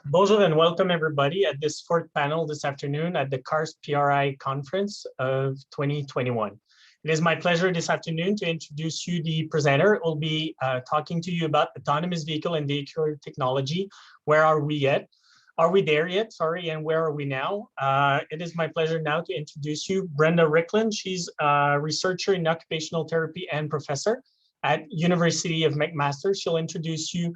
Bonjour and welcome everybody at this fourth panel this afternoon at the CARS PRI conference of 2021. It is my pleasure this afternoon to introduce you the presenter. We'll be talking to you about autonomous vehicle and vehicular technology. Where are we yet? Are we there yet? Sorry, and where are we now? It is my pleasure now to introduce you Brenda Ricklin. She's a researcher in occupational therapy and professor at University of McMaster. She'll introduce you.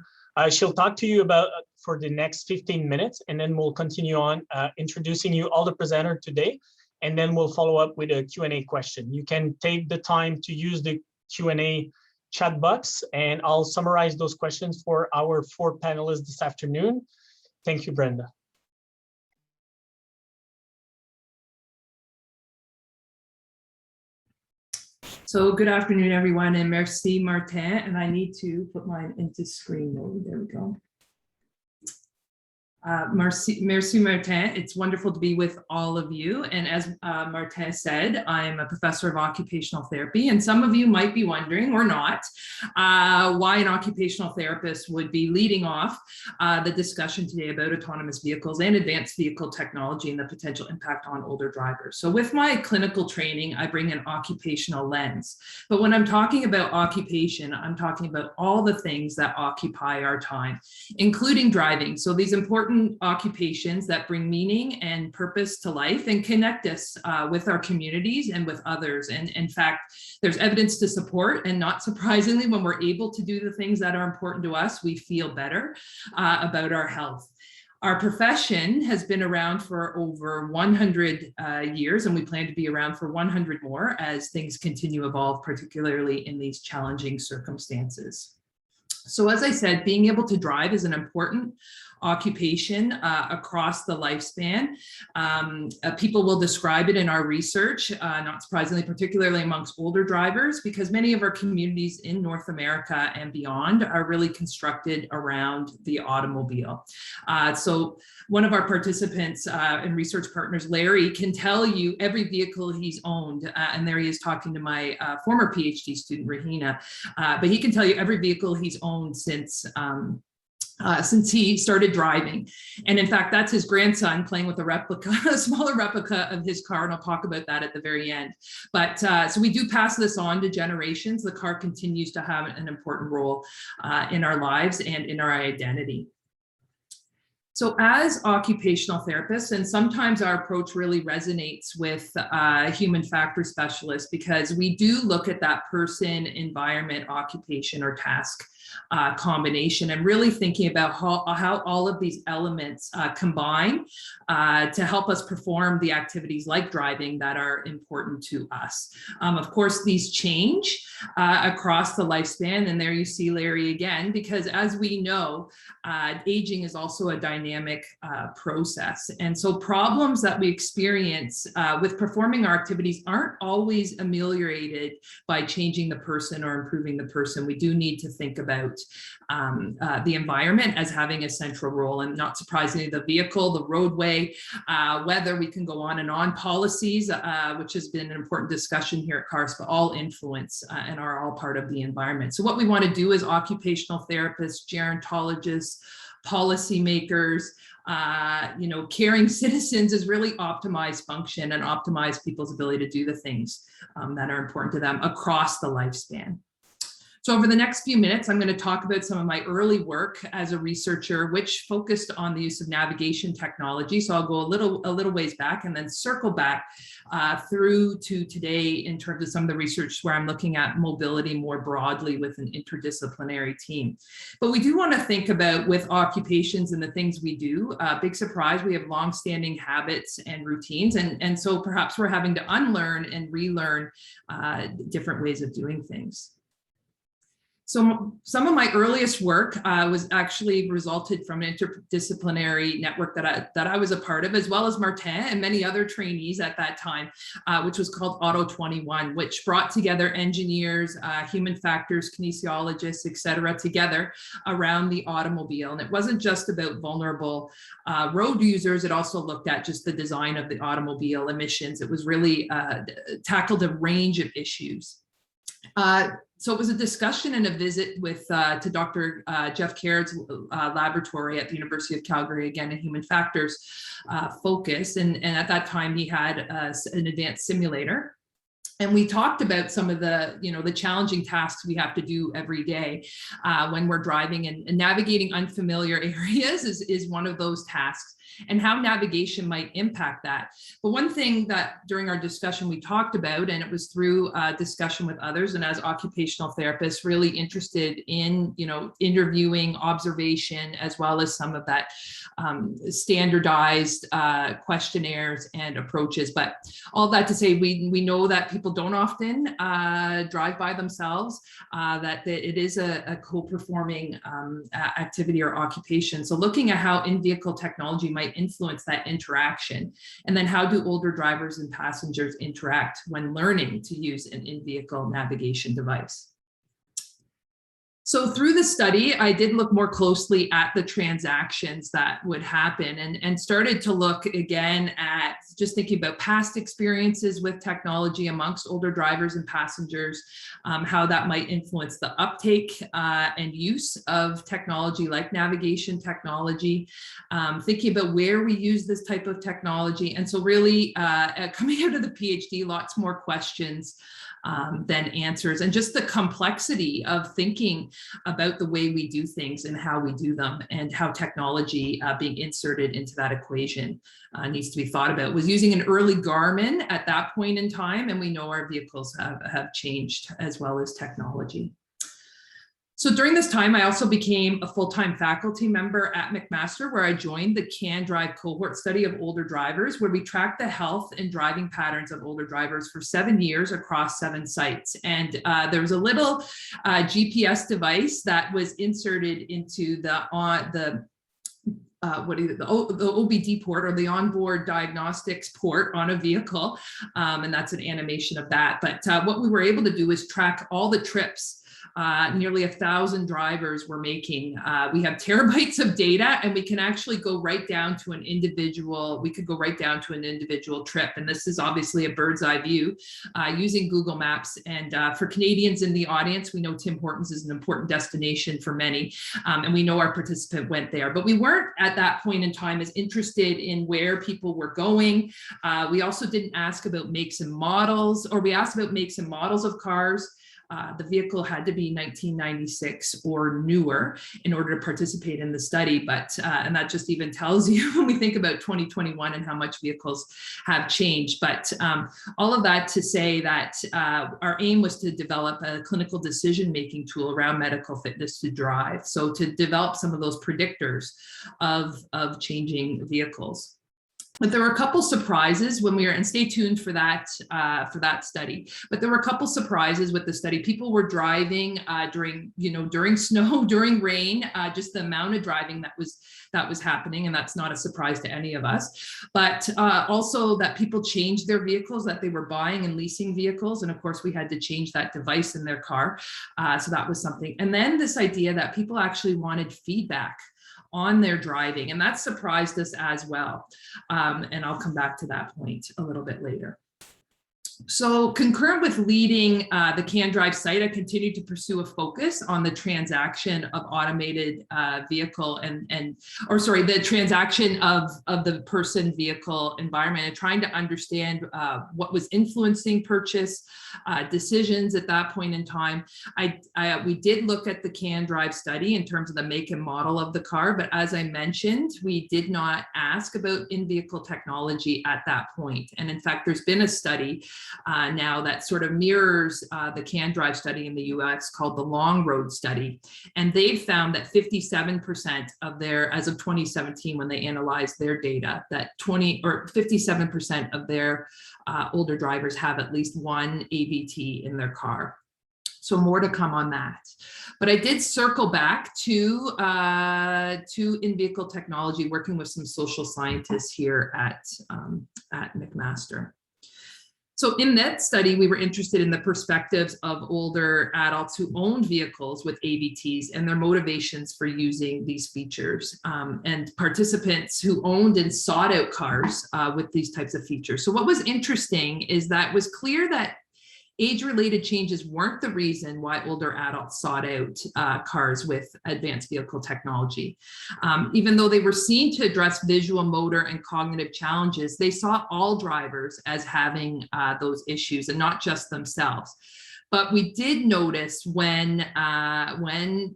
She'll talk to you about for the next 15 minutes, and then we'll continue on introducing you all the presenter today, and then we'll follow up with a Q&A question. You can take the time to use the Q&A chat box, and I'll summarize those questions for our four panelists this afternoon. Thank you, Brenda. So good afternoon, everyone, and merci, Martin. And I need to put mine into screen mode. There we go. Merci, Martin. It's wonderful to be with all of you. And as Martin said, I'm a professor of occupational therapy. And some of you might be wondering, or not, why an occupational therapist would be leading off the discussion today about autonomous vehicles and advanced vehicle technology and the potential impact on older drivers. So with my clinical training, I bring an occupational lens. But when I'm talking about occupation, I'm talking about all the things that occupy our time, including driving. So these important occupations that bring meaning and purpose to life and connect us with our communities and with others. And in fact, there's evidence to support, and not surprisingly, when we're able to do the things that are important to us, we feel better about our health. Our profession has been around for over 100 years, and we plan to be around for 100 more as things continue to evolve, particularly in these challenging circumstances. So as I said, being able to drive is an important occupation across the lifespan. People will describe it in our research, not surprisingly, particularly amongst older drivers, because many of our communities in North America and beyond are really constructed around the automobile. So one of our participants and research partners, Larry, can tell you every vehicle he's owned, and there he is talking to my former PhD student, Rahina, but he can tell you every vehicle he's owned since he started driving. And in fact, that's his grandson playing with a replica, a smaller replica of his car, and I'll talk about that at the very end. But so we do pass this on to generations. The car continues to have an important role in our lives and in our identity. So as occupational therapists, and sometimes our approach really resonates with human factor specialists, because we do look at that person, environment, occupation, or task combination, and really thinking about how all of these elements combine to help us perform the activities like driving that are important to us. Of course, these change across the lifespan, and there you see Larry again, because as we know, aging is also a dynamic process. And so problems that we experience with performing our activities aren't always ameliorated by changing the person or improving the person. We do need to think about the environment as having a central role, and not surprisingly, the vehicle, the roadway, weather, we can go on and on, policies, which has been an important discussion here at CARS, but all influence and are all part of the environment. So what we want to do as occupational therapists, gerontologists, policymakers, caring citizens is really optimize function and optimize people's ability to do the things that are important to them across the lifespan. So over the next few minutes, I'm going to talk about some of my early work as a researcher, which focused on the use of navigation technology. So I'll go a little ways back and then circle back through to today in terms of some of the research where I'm looking at mobility more broadly with an interdisciplinary team. But we do want to think about, with occupations and the things we do, big surprise, we have longstanding habits and routines. And so perhaps we're having to unlearn and relearn different ways of doing things. So some of my earliest work was actually resulted from an interdisciplinary network that I was a part of, as well as Martin and many other trainees at that time, which was called Auto 21, which brought together engineers, human factors, kinesiologists, et cetera, together around the automobile. And it wasn't just about vulnerable road users, it also looked at just the design of the automobile emissions. It was really tackled a range of issues. So it was a discussion and a visit with to Dr. Jeff Caird's laboratory at the University of Calgary, again, a human factors focus. And at that time, he had an advanced simulator. And we talked about some of the, the challenging tasks we have to do every day when we're driving, and navigating unfamiliar areas is one of those tasks, and how navigation might impact that. But one thing that during our discussion we talked about, and it was through discussion with others and as occupational therapists really interested in, interviewing, observation, as well as some of that standardized questionnaires and approaches. But all that to say, we know that people don't often drive by themselves, that it is a co-performing activity or occupation. So looking at how in-vehicle technology might influence that interaction, and then how do older drivers and passengers interact when learning to use an in-vehicle navigation device. So through the study, I did look more closely at the transactions that would happen, and started to look again at just thinking about past experiences with technology amongst older drivers and passengers, how that might influence the uptake and use of technology like navigation technology, thinking about where we use this type of technology. And so really coming out of the PhD, lots more questions than answers, and just the complexity of thinking about the way we do things and how we do them, and how technology being inserted into that equation needs to be thought about. Was using an early Garmin at that point in time, and we know our vehicles have changed as well as technology. So during this time, I also became a full-time faculty member at McMaster, where I joined the Can Drive cohort study of older drivers, where we tracked the health and driving patterns of older drivers for 7 years across 7 sites. And there was a little GPS device that was inserted into the OBD port, or the onboard diagnostics port on a vehicle. And that's an animation of that. But what we were able to do is track all the trips nearly 1,000 drivers were making. We have terabytes of data, and we can actually go right down to an individual. We could go right down to an individual trip. And this is obviously a bird's eye view using Google Maps. And for Canadians in the audience, we know Tim Hortons is an important destination for many. And we know our participant went there, but we weren't at that point in time as interested in where people were going. We also didn't ask about makes and models, or we asked about makes and models of cars. The vehicle had to be 1996 or newer in order to participate in the study. But, and that just even tells you when we think about 2021 and how much vehicles have changed. But all of that to say that our aim was to develop a clinical decision-making tool around medical fitness to drive. So to develop some of those predictors of changing vehicles. But there were a couple surprises when we were, and stay tuned for that study. But there were a couple surprises with the study. People were driving during snow, during rain, just the amount of driving that was happening, and that's not a surprise to any of us. But also that people changed their vehicles, that they were buying and leasing vehicles, and of course we had to change that device in their car. So that was something. And then this idea that people actually wanted feedback on their driving, and that surprised us as well. And I'll come back to that point a little bit later. So concurrent with leading the Can Drive site, I continued to pursue a focus on the transaction of automated vehicle the transaction of the person vehicle environment, and trying to understand what was influencing purchase decisions at that point in time. We did look at the Can Drive study in terms of the make and model of the car, but as I mentioned, we did not ask about in-vehicle technology at that point. And in fact, there's been a study now that sort of mirrors the Can Drive study in the US called the Long Road study. And they've found that 57% of their, as of 2017, when they analyzed their data, that 57% of their older drivers have at least one AVT in their car. So more to come on that. But I did circle back to in-vehicle technology, working with some social scientists here at McMaster. So in that study, we were interested in the perspectives of older adults who owned vehicles with AVTs and their motivations for using these features, and participants who owned and sought out cars with these types of features. So what was interesting is that it was clear that age-related changes weren't the reason why older adults sought out cars with advanced vehicle technology. Even though they were seen to address visual, motor, and cognitive challenges, they saw all drivers as having those issues and not just themselves. But we did notice when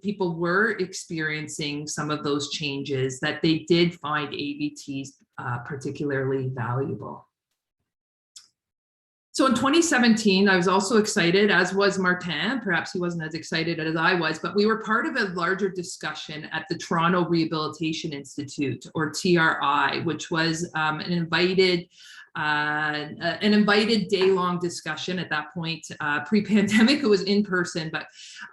people were experiencing some of those changes that they did find AVTs particularly valuable. So in 2017, I was also excited, as was Martin. Perhaps he wasn't as excited as I was, but we were part of a larger discussion at the Toronto Rehabilitation Institute, or TRI, which was an invited day-long discussion at that point. Pre-pandemic, it was in person, but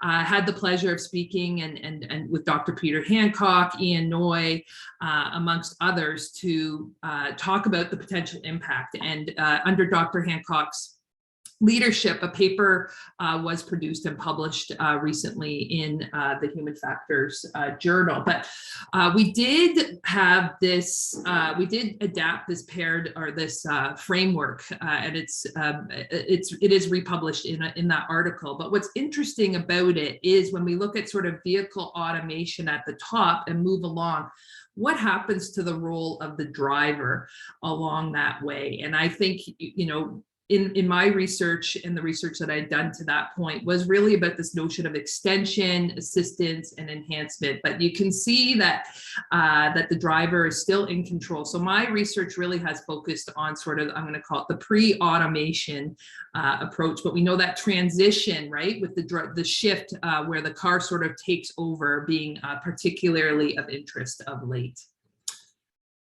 had the pleasure of speaking and with Dr. Peter Hancock, Ian Noy, amongst others, to talk about the potential impact. And under Dr. Hancock's leadership, a paper was produced and published recently in the Human Factors Journal. But we did have this, we did adapt this paired, or this framework, and it is republished in that article. But what's interesting about it is when we look at sort of vehicle automation at the top and move along, what happens to the role of the driver along that way? And I think, you know, in my research and the research that I'd done to that point was really about this notion of extension, assistance, and enhancement. But you can see that that the driver is still in control. So my research really has focused on sort of, I'm going to call it the pre-automation approach. But we know that transition, right, with the shift where the car sort of takes over, being particularly of interest of late.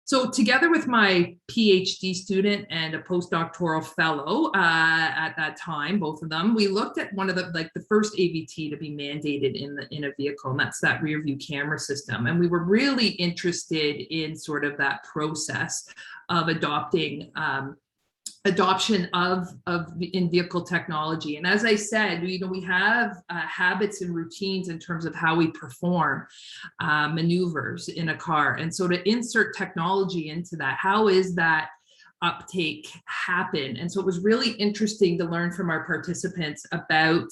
So together with my PhD student and a postdoctoral fellow at that time, both of them, we looked at one of the first AVT to be mandated in a vehicle, and that's that rear view camera system. And we were really interested in sort of that process of adoption of in-vehicle technology. And as I said, you know, we have habits and routines in terms of how we perform maneuvers in a car. And so to insert technology into that, how is that uptake happen? And so it was really interesting to learn from our participants about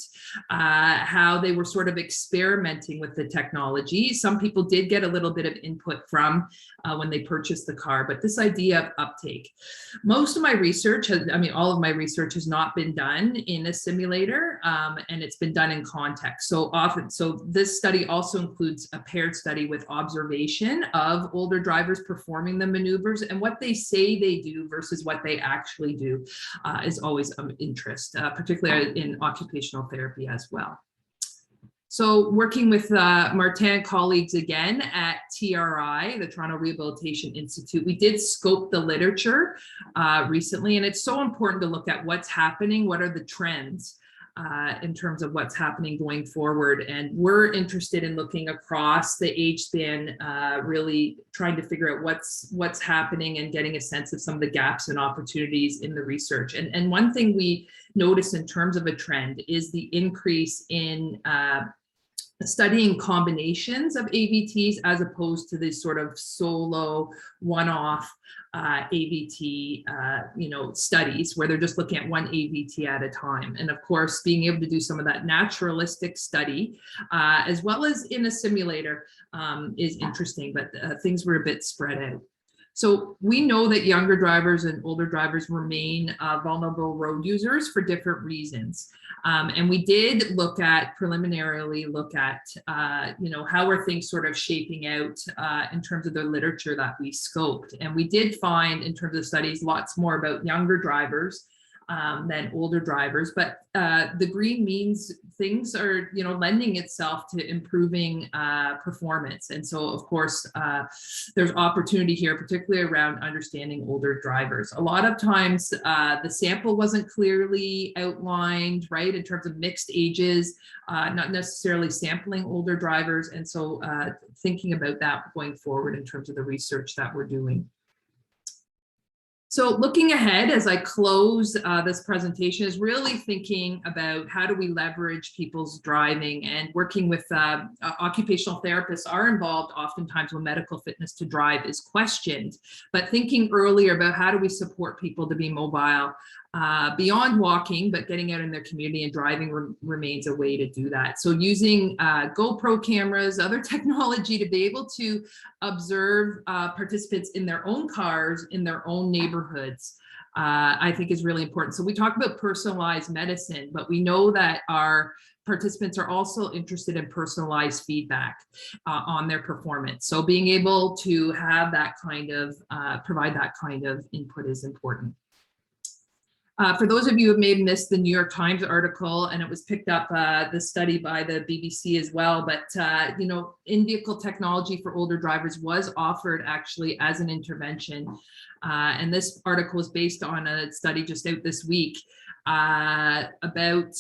how they were sort of experimenting with the technology. Some people did get a little bit of input from when they purchased the car, but this idea of uptake. Most of my research, all of my research has not been done in a simulator, and it's been done in context. So this study also includes a paired study with observation of older drivers performing the maneuvers, and what they say they do versus what they actually do is always of interest, particularly in occupational therapy as well. So working with Martin colleagues again at TRI, the Toronto Rehabilitation Institute, we did scope the literature recently, and it's so important to look at what's happening, what are the trends in terms of what's happening going forward. And we're interested in looking across the age span, really trying to figure out what's happening and getting a sense of some of the gaps and opportunities in the research. And one thing we notice in terms of a trend is the increase in studying combinations of AVTs as opposed to these sort of solo one-off AVT studies where they're just looking at one AVT at a time. And of course, being able to do some of that naturalistic study as well as in a simulator is interesting, but things were a bit spread out. So we know that younger drivers and older drivers remain vulnerable road users for different reasons. And we did preliminarily look at, how are things sort of shaping out in terms of the literature that we scoped. And we did find in terms of studies, lots more about younger drivers than older drivers, but the green means things are, lending itself to improving performance. And so, of course, there's opportunity here, particularly around understanding older drivers. A lot of times the sample wasn't clearly outlined, right, in terms of mixed ages, not necessarily sampling older drivers. And so thinking about that going forward in terms of the research that we're doing. So looking ahead as I close this presentation is really thinking about how do we leverage people's driving, and working with occupational therapists are involved oftentimes when medical fitness to drive is questioned, but thinking earlier about how do we support people to be mobile beyond walking, but getting out in their community, and driving remains a way to do that. So using GoPro cameras, other technology to be able to observe participants in their own cars, in their own neighborhoods, I think is really important. So we talk about personalized medicine, but we know that our participants are also interested in personalized feedback on their performance. So being able to have that kind of, provide that kind of input is important. For those of you who may have missed the New York Times article, and it was picked up, the study by the BBC as well, but you know, in-vehicle technology for older drivers was offered actually as an intervention. And this article was based on a study just out this week about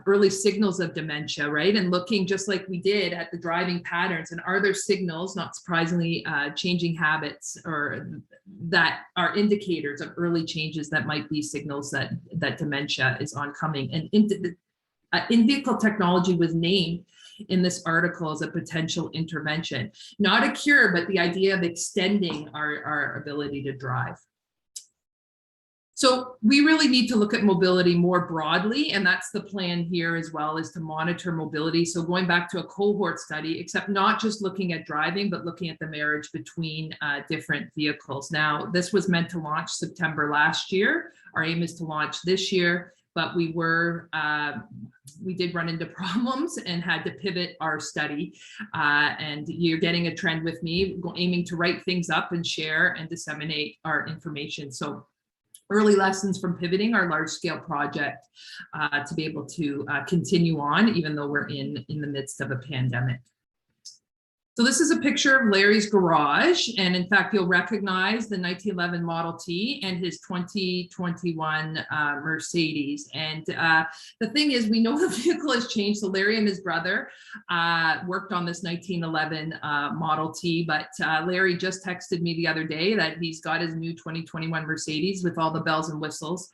early signals of dementia, right? And looking just like we did at the driving patterns, and are there signals, not surprisingly, changing habits, or that are indicators of early changes that might be signals that dementia is oncoming. And in-vehicle technology was named in this article as a potential intervention, not a cure, but the idea of extending our ability to drive. So we really need to look at mobility more broadly, and that's the plan here as well, is to monitor mobility. So going back to a cohort study, except not just looking at driving, but looking at the marriage between different vehicles. Now, this was meant to launch September last year. Our aim is to launch this year, but we did run into problems and had to pivot our study. And you're getting a trend with me, aiming to write things up and share and disseminate our information. So early lessons from pivoting our large scale project to be able to continue on, even though we're in the midst of a pandemic. So this is a picture of Larry's garage, and in fact, you'll recognize the 1911 Model T and his 2021 Mercedes. And the thing is, we know the vehicle has changed. So Larry and his brother worked on this 1911 Model T, but Larry just texted me the other day that he's got his new 2021 Mercedes with all the bells and whistles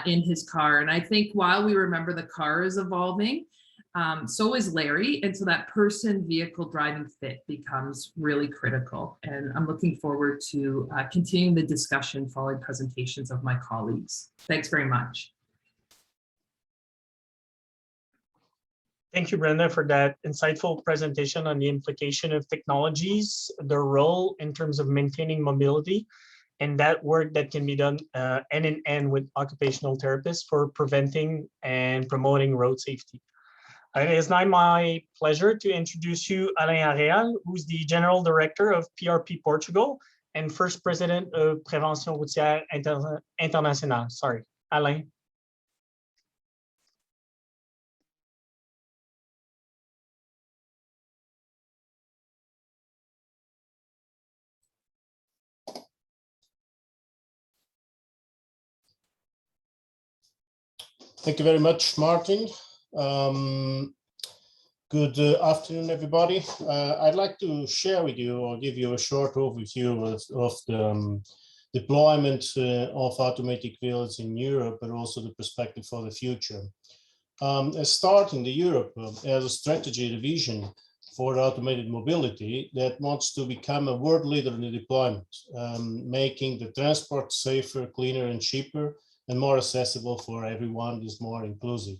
in his car. And I think while we remember the car is evolving, so is Larry, and so that person vehicle driving fit becomes really critical. And I'm looking forward to continuing the discussion following presentations of my colleagues. Thanks very much. Thank you, Brenda, for that insightful presentation on the implication of technologies, their role in terms of maintaining mobility, and that work that can be done hand in hand with occupational therapists for preventing and promoting road safety. It is now my pleasure to introduce you Alain Areal, who's the General Director of PRP Portugal and first President of Prévention Routière Internationale. Sorry, Alain. Thank you very much, Martin. Good afternoon, everybody. I'd like to share with you or give you a short overview of the deployment of automatic vehicles in Europe, but also the perspective for the future. Starting the Europe as a strategy division for automated mobility that wants to become a world leader in the deployment, making the transport safer, cleaner, and cheaper, and more accessible for everyone, is more inclusive.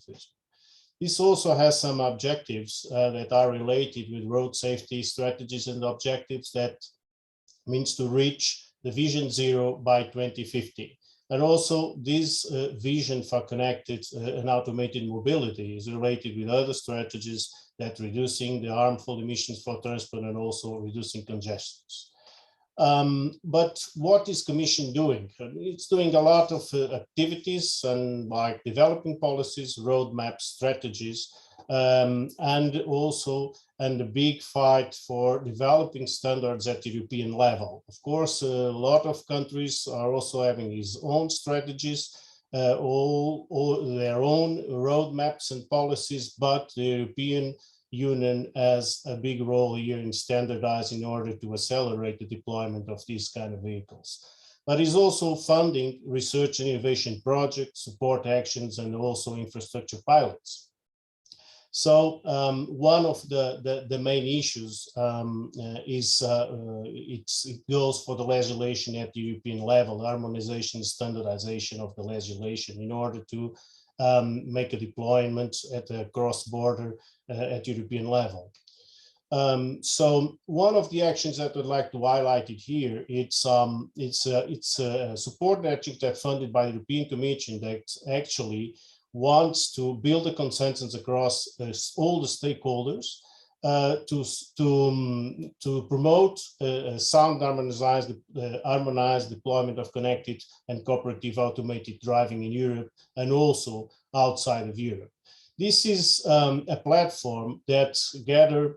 This also has some objectives that are related with road safety strategies and objectives. That means to reach the Vision Zero by 2050. And also this vision for connected and automated mobility is related with other strategies that reducing the harmful emissions for transport and also reducing congestions. But what is Commission doing? It's doing a lot of activities and like developing policies, roadmaps, strategies, and a big fight for developing standards at the European level. Of course, a lot of countries are also having its own strategies, all their own roadmaps and policies, but the European Union has a big role here in standardizing in order to accelerate the deployment of these kind of vehicles. but is also funding research and innovation projects, support actions, and also infrastructure pilots. So one of the main issues it goes for the legislation at the European level, harmonization, standardization of the legislation in order to make a deployment at a cross-border at European level. So one of the actions that I'd like to highlight it here, it's a support action that's funded by the European Commission that actually wants to build a consensus across all the stakeholders to promote sound harmonized deployment of connected and cooperative automated driving in Europe and also outside of Europe. This is a platform that gathers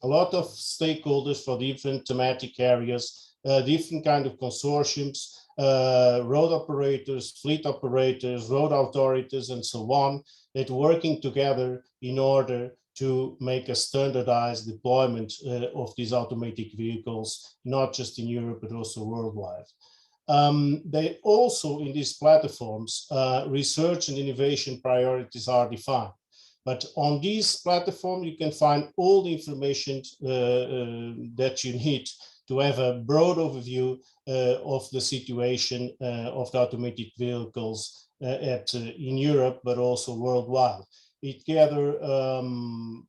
a lot of stakeholders for different thematic areas, different kind of consortiums, road operators, fleet operators, road authorities, and so on, that working together in order to make a standardized deployment of these automatic vehicles, not just in Europe, but also worldwide. They also, in these platforms, research and innovation priorities are defined. But on this platform, you can find all the information that you need to have a broad overview of the situation of the automated vehicles in Europe, but also worldwide. It gathers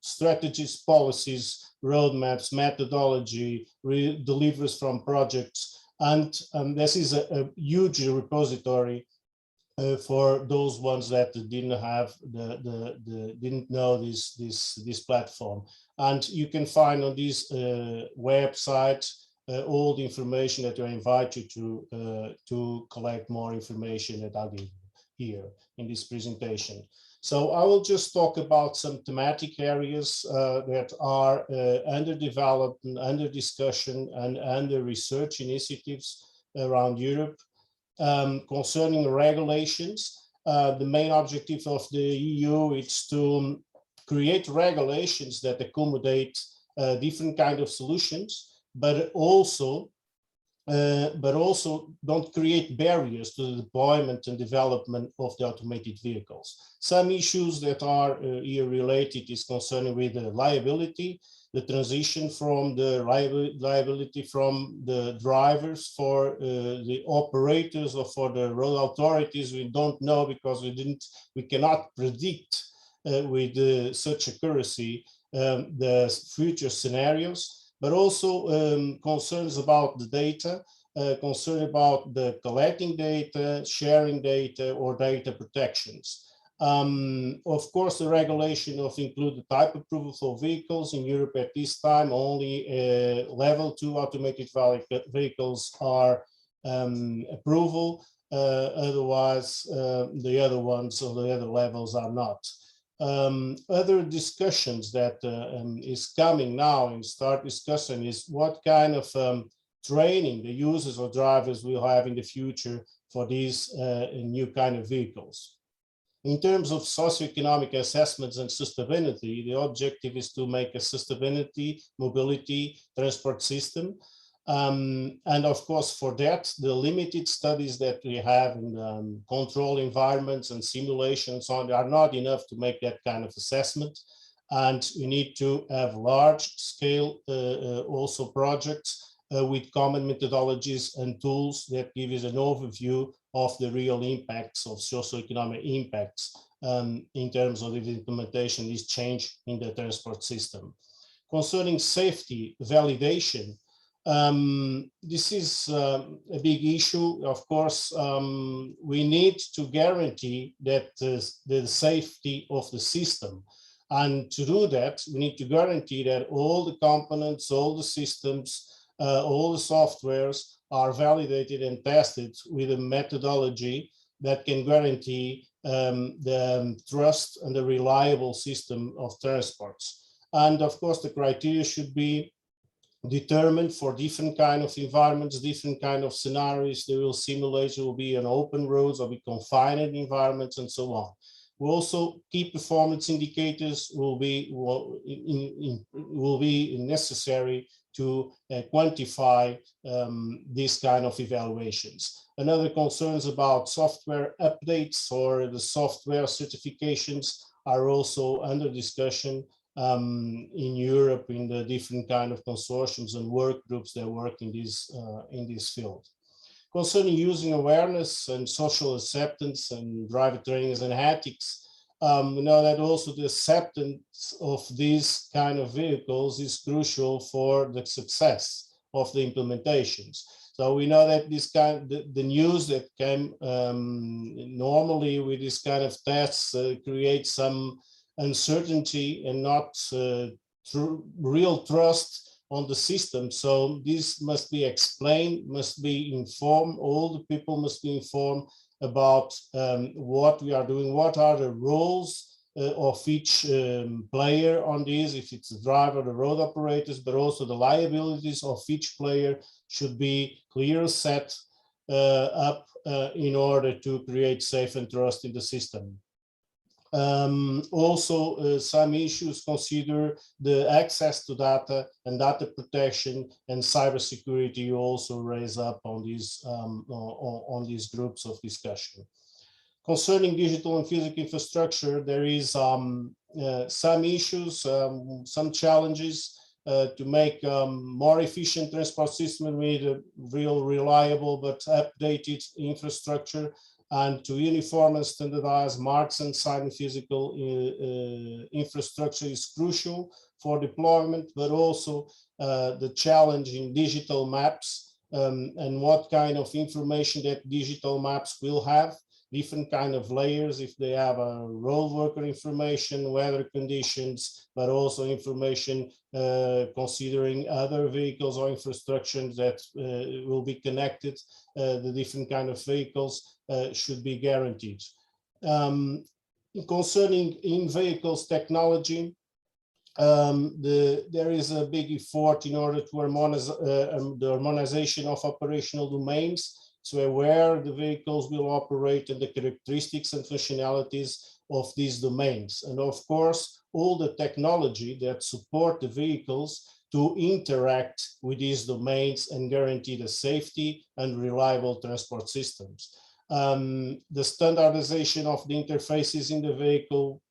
strategies, policies, roadmaps, methodology, delivers from projects, and this is a huge repository for those ones that didn't have didn't know this platform. And you can find on this website all the information that I invite you to collect more information that I'll give here in this presentation. So I will just talk about some thematic areas that are under development, under discussion, and under research initiatives around Europe. Concerning regulations, the main objective of the EU is to create regulations that accommodate different kind of solutions, but also don't create barriers to the deployment and development of the automated vehicles. Some issues that are here related is concerning with the liability, the transition from the liability from the drivers for the operators or for the road authorities. We don't know because we cannot predict with such accuracy the future scenarios, but also concerns about the data, concern about the collecting data, sharing data, or data protections. Of course, the regulation of include the type approval for vehicles in Europe at this time, only level 2 automated vehicles are approval, otherwise the other ones or the other levels are not. Other discussions that is coming now and start discussing is what kind of training the users or drivers will have in the future for these new kind of vehicles. In terms of socioeconomic assessments and sustainability, the objective is to make a sustainability, mobility, transport system. And of course, for that, the limited studies that we have in control environments and simulations on are not enough to make that kind of assessment. And we need to have large scale also projects with common methodologies and tools that give us an overview of the real impacts of socioeconomic impacts in terms of the implementation, this change in the transport system. Concerning safety validation, this is a big issue. Of course, we need to guarantee that the safety of the system. And to do that, we need to guarantee that all the components, all the systems, all the softwares are validated and tested with a methodology that can guarantee the trust and the reliable system of transports. And of course, the criteria should be determined for different kind of environments, different kind of scenarios. They will simulate, it will be on open roads or be confined environments and so on. We also key performance indicators will be necessary to quantify these kind of evaluations. Another concerns about software updates or the software certifications are also under discussion in Europe in the different kind of consortiums and work groups that work in this field. Concerning using awareness and social acceptance and driver trainings and ethics, we know that also the acceptance of these kind of vehicles is crucial for the success of the implementations. So we know that this kind, the news that came normally with this kind of tests creates some uncertainty and not real trust on the system. So this must be explained, must be informed, all the people must be informed about what we are doing, what are the roles of each player on this, if it's the driver, the road operators, but also the liabilities of each player should be clearly set up in order to create safe and trust in the system. Also, some issues consider the access to data and data protection and cybersecurity also raise up on these groups of discussion. Concerning digital and physical infrastructure, there is some issues, some challenges to make more efficient transport system with a real reliable but updated infrastructure, and to uniform and standardize marks and sign physical infrastructure is crucial for deployment, but also the challenge in digital maps and what kind of information that digital maps will have, different kind of layers, if they have a road worker information, weather conditions, but also information considering other vehicles or infrastructure that will be connected, the different kind of vehicles should be guaranteed. Concerning in-vehicles technology, there is a big effort in order to harmonize the harmonization of operational domains, so where the vehicles will operate and the characteristics and functionalities of these domains. And of course, all the technology that support the vehicles to interact with these domains and guarantee the safety and reliable transport systems. The standardization of the interfaces in the vehicle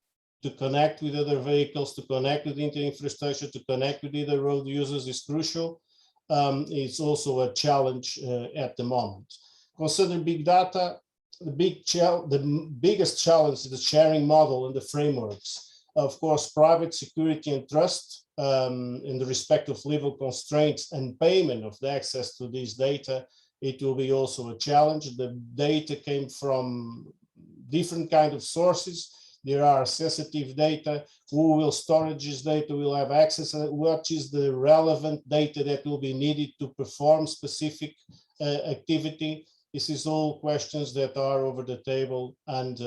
to connect with other vehicles, to connect with the infrastructure, to connect with other road users is crucial. It's also a challenge at the moment. Concerning big data, the biggest challenge is the sharing model and the frameworks. Of course, private security and trust in the respect of legal constraints and payment of the access to these data, it will be also a challenge. The data came from different kind of sources. There are sensitive data. Who will storage this data, will have access, what is the relevant data that will be needed to perform specific activity. This is all questions that are over the table and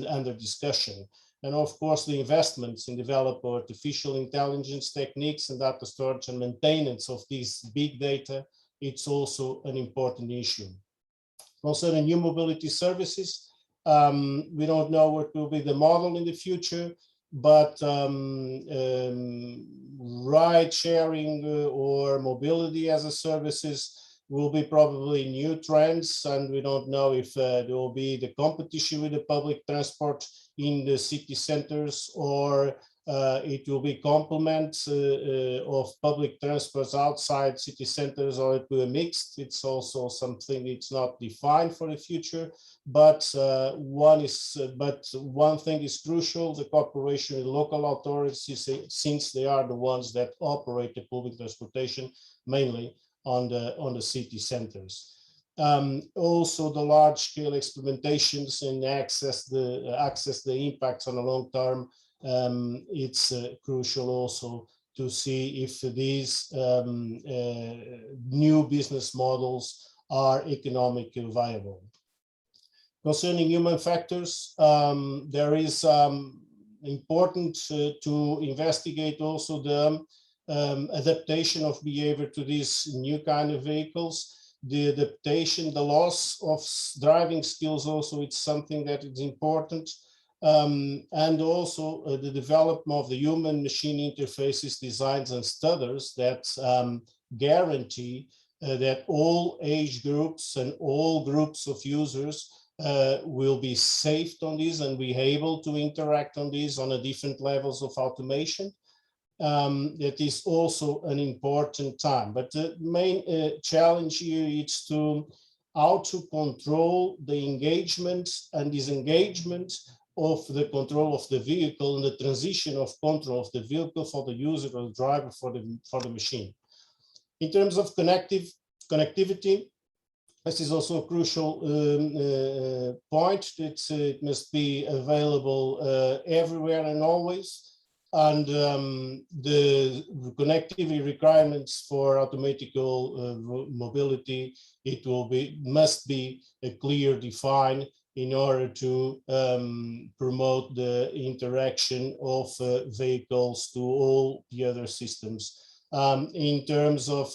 under discussion. And of course, the investments in develop artificial intelligence techniques and data storage and maintenance of these big data, it's also an important issue. Concerning new mobility services, we don't know what will be the model in the future, but ride sharing or mobility as a services will be probably new trends, and we don't know if there will be the competition with the public transport in the city centers, or it will be complement of public transports outside city centers, or it will be mixed. It's also something it's not defined for the future, but one thing is crucial: the cooperation with local authorities, since they are the ones that operate the public transportation mainly on the city centers. Also, the large-scale experimentations and access the impacts on the long term. It's crucial also to see if these new business models are economically viable. Concerning human factors, there is important to investigate also the adaptation of behavior to these new kind of vehicles. The adaptation, the loss of driving skills also, it's something that is important. and also the development of the human-machine interfaces, designs, and studies that guarantee that all age groups and all groups of users will be safe on these and be able to interact on these on a different levels of automation. That is also an important time. But the main challenge here is to how to control the engagement and disengagement of the control of the vehicle and the transition of control of the vehicle for the user or the driver for the machine. In terms of connectivity, this is also a crucial point. It must be available everywhere and always. And the connectivity requirements for automatic mobility, must be clear, defined in order to promote the interaction of vehicles to all the other systems. In terms of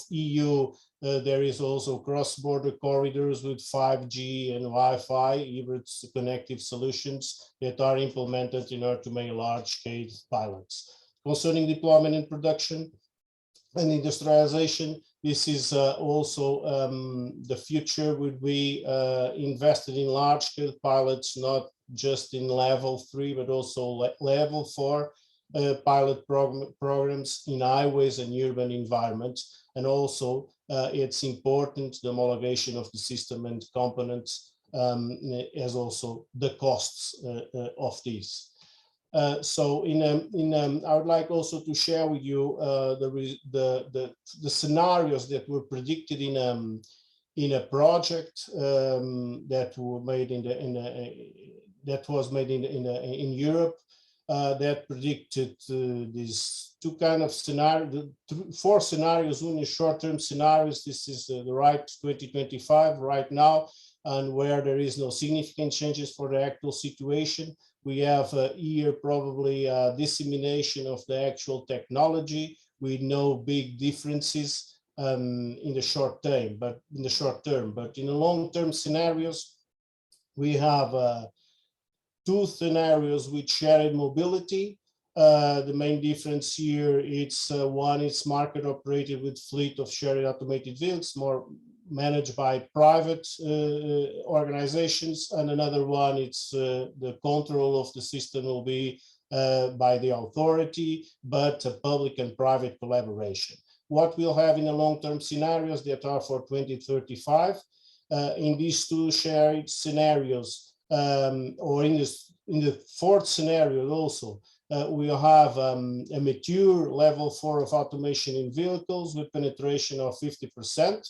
EU, there is also cross-border corridors with 5G and Wi-Fi hybrid connective solutions that are implemented in order to make large-scale pilots. Concerning deployment and production and industrialization, this is also the future would be invested in large-scale pilots, not just in level 3, but also level 4 pilot programs in highways and urban environments. And also it's important the homologation of the system and components as also the costs of these. So I would like also to share with you the scenarios that were predicted in a project that were made in Europe. That predicted these two kind of scenarios, 4 scenarios. One is short-term scenarios. This is the right 2025 right now, and where there is no significant changes for the actual situation. We have here probably dissemination of the actual technology with no big differences in the short term. But in the long-term scenarios, we have 2 scenarios with shared mobility. The main difference here, it's one is market operated with fleet of shared automated vehicles, more managed by private organizations, and another one, it's the control of the system will be by the authority, but a public and private collaboration. What we'll have in the long-term scenarios that are for 2035, in these 2 shared scenarios, or in the 4th scenario also, we'll have a mature level 4 of automation in vehicles with penetration of 50%.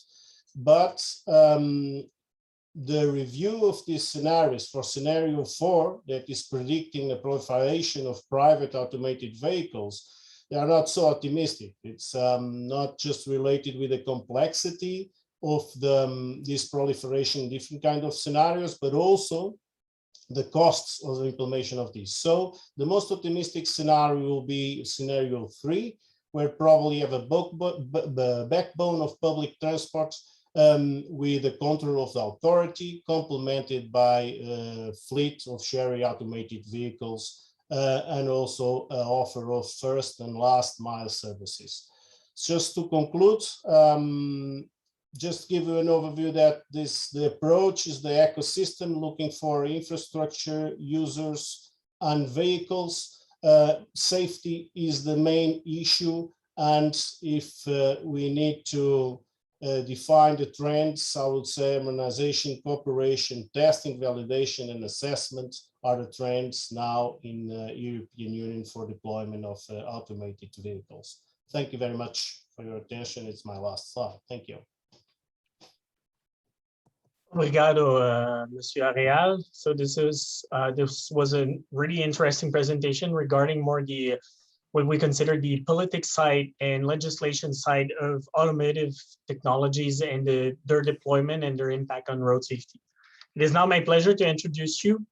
But the review of these scenarios for scenario 4, that is predicting the proliferation of private automated vehicles, they are not so optimistic. It's not just related with the complexity of this proliferation in different kind of scenarios, but also the costs of the implementation of these. So the most optimistic scenario will be scenario 3, where probably have a backbone of public transport with the control of the authority, complemented by a fleet of shared automated vehicles, and also offer of first and last mile services. Just to conclude, just give you an overview that the approach is the ecosystem, looking for infrastructure, users, and vehicles. Safety is the main issue, and if we need to define the trends, I would say harmonization, cooperation, testing, validation, and assessment are the trends now in the European Union for deployment of automated vehicles. Thank you very much for your attention. It's my last slide. Thank you. Obrigado, Monsieur Areal. So this was a really interesting presentation regarding more what we consider the politics side and legislation side of automotive technologies and their deployment and their impact on road safety. It is now my pleasure to introduce you,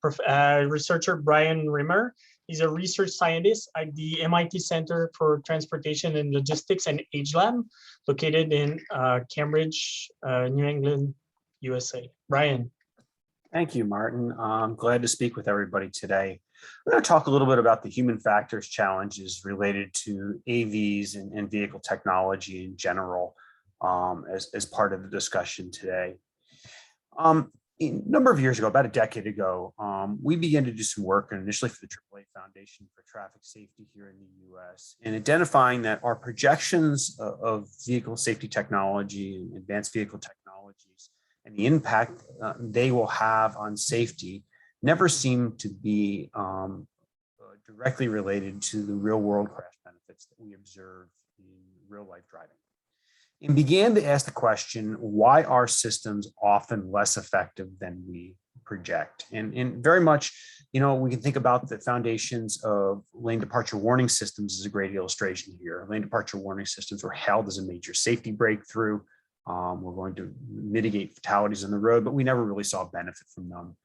researcher Brian Rimmer. He's a research scientist at the MIT Center for Transportation and Logistics and AgeLab, located in Cambridge, New England, USA. Brian. Thank you, Martin. I'm glad to speak with everybody today. We're going to talk a little bit about the human factors challenges related to AVs and vehicle technology in general as part of the discussion today. A number of years ago, about a decade ago, we began to do some work initially for the AAA Foundation for Traffic Safety here in the US in identifying that our projections of vehicle safety technology and advanced vehicle technologies and the impact they will have on safety never seem to be directly related to the real world crash benefits that we observe in real life driving. And began to ask the question, why are systems often less effective than we project? And very much, we can think about the foundations of lane departure warning systems as a great illustration here. Lane departure warning systems were hailed as a major safety breakthrough. We're going to mitigate fatalities on the road, but we never really saw benefit from them.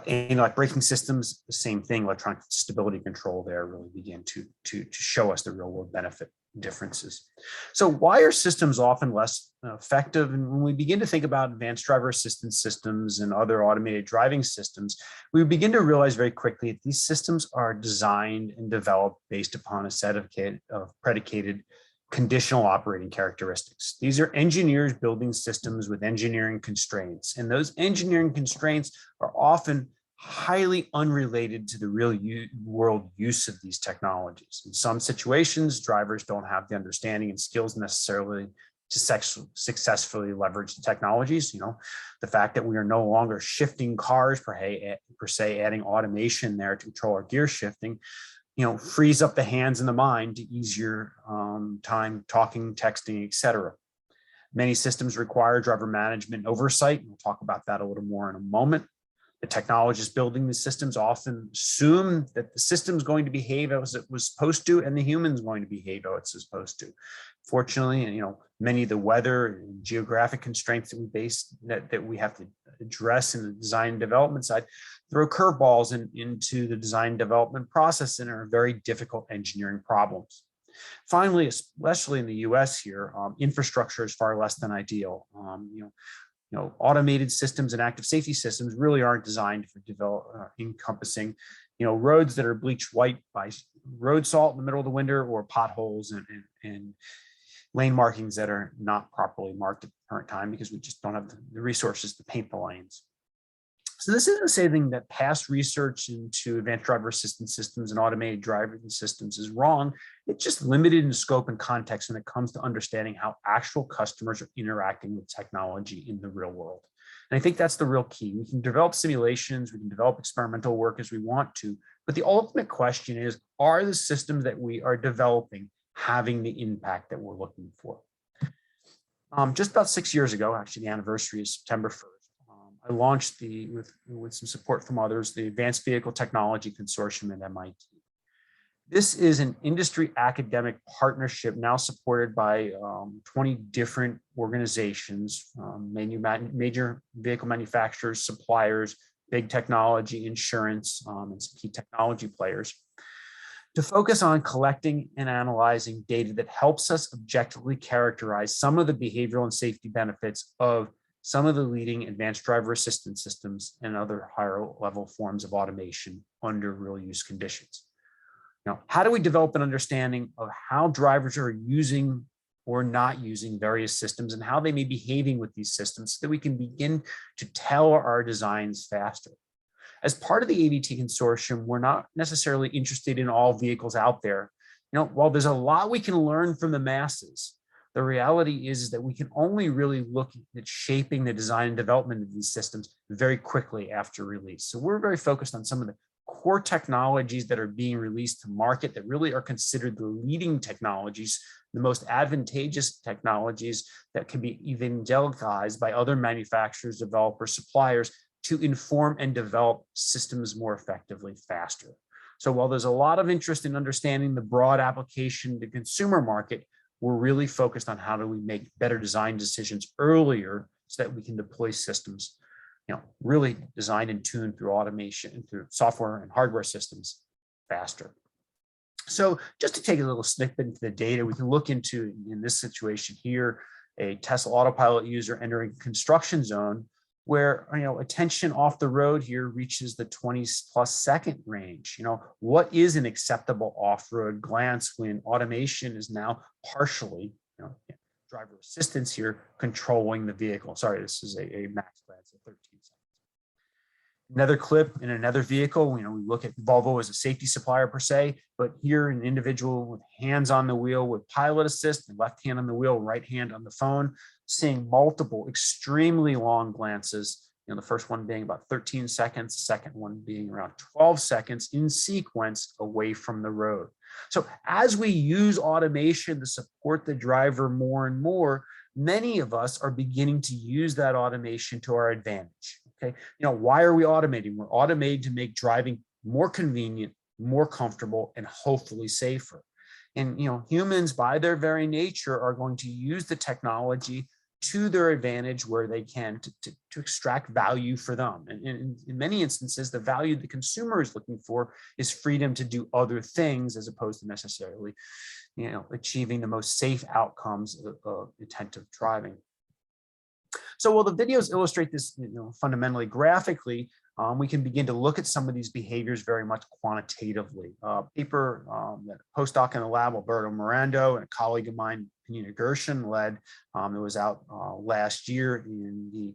And like braking systems, the same thing. Electronic stability control there really began to show us the real world benefit differences. So why are systems often less effective? And when we begin to think about advanced driver assistance systems and other automated driving systems, we begin to realize very quickly that these systems are designed and developed based upon a set of predicated conditional operating characteristics. These are engineers building systems with engineering constraints, and those engineering constraints are often highly unrelated to the real world use of these technologies. In some situations, drivers don't have the understanding and skills necessarily to successfully leverage the technologies. The fact that we are no longer shifting cars per se, adding automation there to control our gear shifting, frees up the hands and the mind to easier time talking, texting, etc. Many systems require driver management oversight. We'll talk about that a little more in a moment. The technologists building the systems often assume that the system's going to behave as it was supposed to, and the human's going to behave as it's supposed to. Fortunately, many of the weather and geographic constraints that we have to address in the design and development side throw curveballs into the design and development process and are very difficult engineering problems. Finally, especially in the US here, infrastructure is far less than ideal. Automated systems and active safety systems really aren't designed for encompassing, roads that are bleached white by road salt in the middle of the winter, or potholes and lane markings that are not properly marked at the current time because we just don't have the resources to paint the lanes. So this isn't saying that past research into advanced driver assistance systems and automated driving systems is wrong. It's just limited in scope and context when it comes to understanding how actual customers are interacting with technology in the real world. And I think that's the real key. We can develop simulations, we can develop experimental work as we want to, but the ultimate question is, are the systems that we are developing having the impact that we're looking for? Just about 6 years ago, actually the anniversary is September 1st, I launched with some support from others, the Advanced Vehicle Technology Consortium at MIT. This is an industry academic partnership now supported by 20 different organizations, major vehicle manufacturers, suppliers, big technology, insurance, and some key technology players, to focus on collecting and analyzing data that helps us objectively characterize some of the behavioral and safety benefits of some of the leading advanced driver assistance systems and other higher level forms of automation under real use conditions. Now, how do we develop an understanding of how drivers are using or not using various systems and how they may be behaving with these systems so that we can begin to tailor our designs faster? As part of the AVT consortium, we're not necessarily interested in all vehicles out there. While there's a lot we can learn from the masses, the reality is that we can only really look at shaping the design and development of these systems very quickly after release. So we're very focused on some of the core technologies that are being released to market that really are considered the leading technologies, the most advantageous technologies that can be evangelized by other manufacturers, developers, suppliers to inform and develop systems more effectively faster. So while there's a lot of interest in understanding the broad application to consumer market, we're really focused on how do we make better design decisions earlier so that we can deploy systems, really designed and tuned through automation, through software and hardware systems faster. So just to take a little snippet into the data, we can look into, in this situation here, a Tesla Autopilot user entering construction zone where attention off the road here reaches the 20+ second range. What is an acceptable off-road glance when automation is now partially, driver assistance here, controlling the vehicle? Sorry, this is a max glance of 13 seconds. Another clip in another vehicle, we look at Volvo as a safety supplier per se, but here an individual with hands on the wheel with pilot assist, and left hand on the wheel, right hand on the phone, seeing multiple extremely long glances. The first one being about 13 seconds, the second one being around 12 seconds in sequence away from the road. So as we use automation to support the driver more and more, many of us are beginning to use that automation to our advantage. Okay, why are we automating? We're automated to make driving more convenient, more comfortable, and hopefully safer. And humans, by their very nature, are going to use the technology to their advantage where they can to extract value for them. And in many instances, the value the consumer is looking for is freedom to do other things as opposed to necessarily, achieving the most safe outcomes of attentive driving. So while the videos illustrate this fundamentally graphically, we can begin to look at some of these behaviors very much quantitatively. Paper that a postdoc in the lab, Alberto Mirando, and a colleague of mine, Penina Gershon, led, it was out last year in the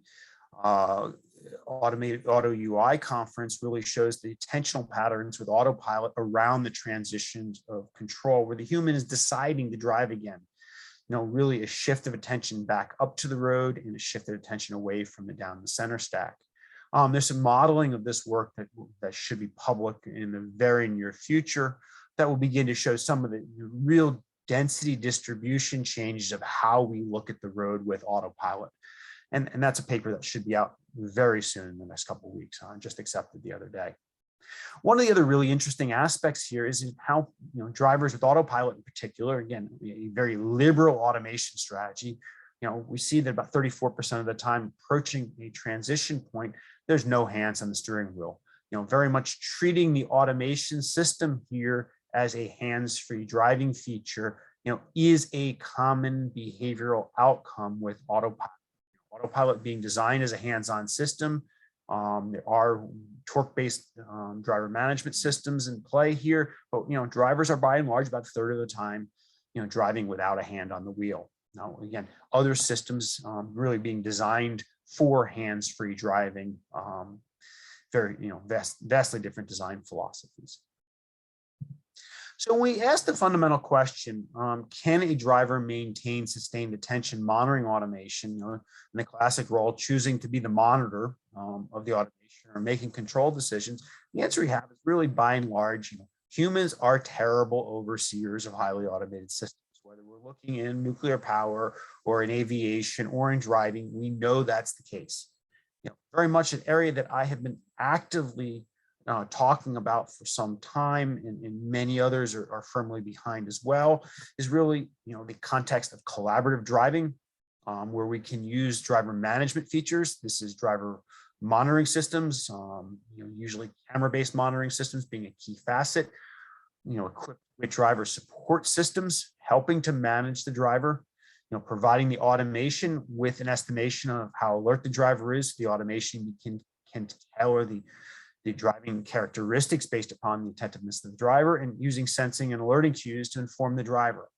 Automated Auto UI conference, really shows the attentional patterns with autopilot around the transitions of control, where the human is deciding to drive again. Really a shift of attention back up to the road and a shift of attention away from the down the center stack. There's some modeling of this work that should be public in the very near future that will begin to show some of the real density distribution changes of how we look at the road with autopilot. And that's a paper that should be out very soon in the next couple of weeks. Just accepted the other day. One of the other really interesting aspects here is how drivers with autopilot in particular, again, a very liberal automation strategy, we see that about 34% of the time approaching a transition point, there's no hands on the steering wheel. Very much treating the automation system here as a hands-free driving feature, is a common behavioral outcome with autopilot. Autopilot being designed as a hands-on system. There are torque-based driver management systems in play here, but drivers are by and large about a third of the time, driving without a hand on the wheel. Now, again, other systems really being designed for hands-free driving, very vastly different design philosophies. So we asked the fundamental question, can a driver maintain sustained attention monitoring automation, in the classic role, choosing to be the monitor of the automation or making control decisions? The answer we have is really by and large, humans are terrible overseers of highly automated systems. Whether we're looking in nuclear power or in aviation or in driving, we know that's the case. Very much an area that I have been actively talking about for some time, and many others are firmly behind as well, is really the context of collaborative driving, where we can use driver management features. This is driver monitoring systems, usually camera-based monitoring systems being a key facet, equipped with driver support systems, helping to manage the driver, providing the automation with an estimation of how alert the driver is. The automation can tailor the driving characteristics based upon the attentiveness of the driver, and using sensing and alerting cues to inform the driver.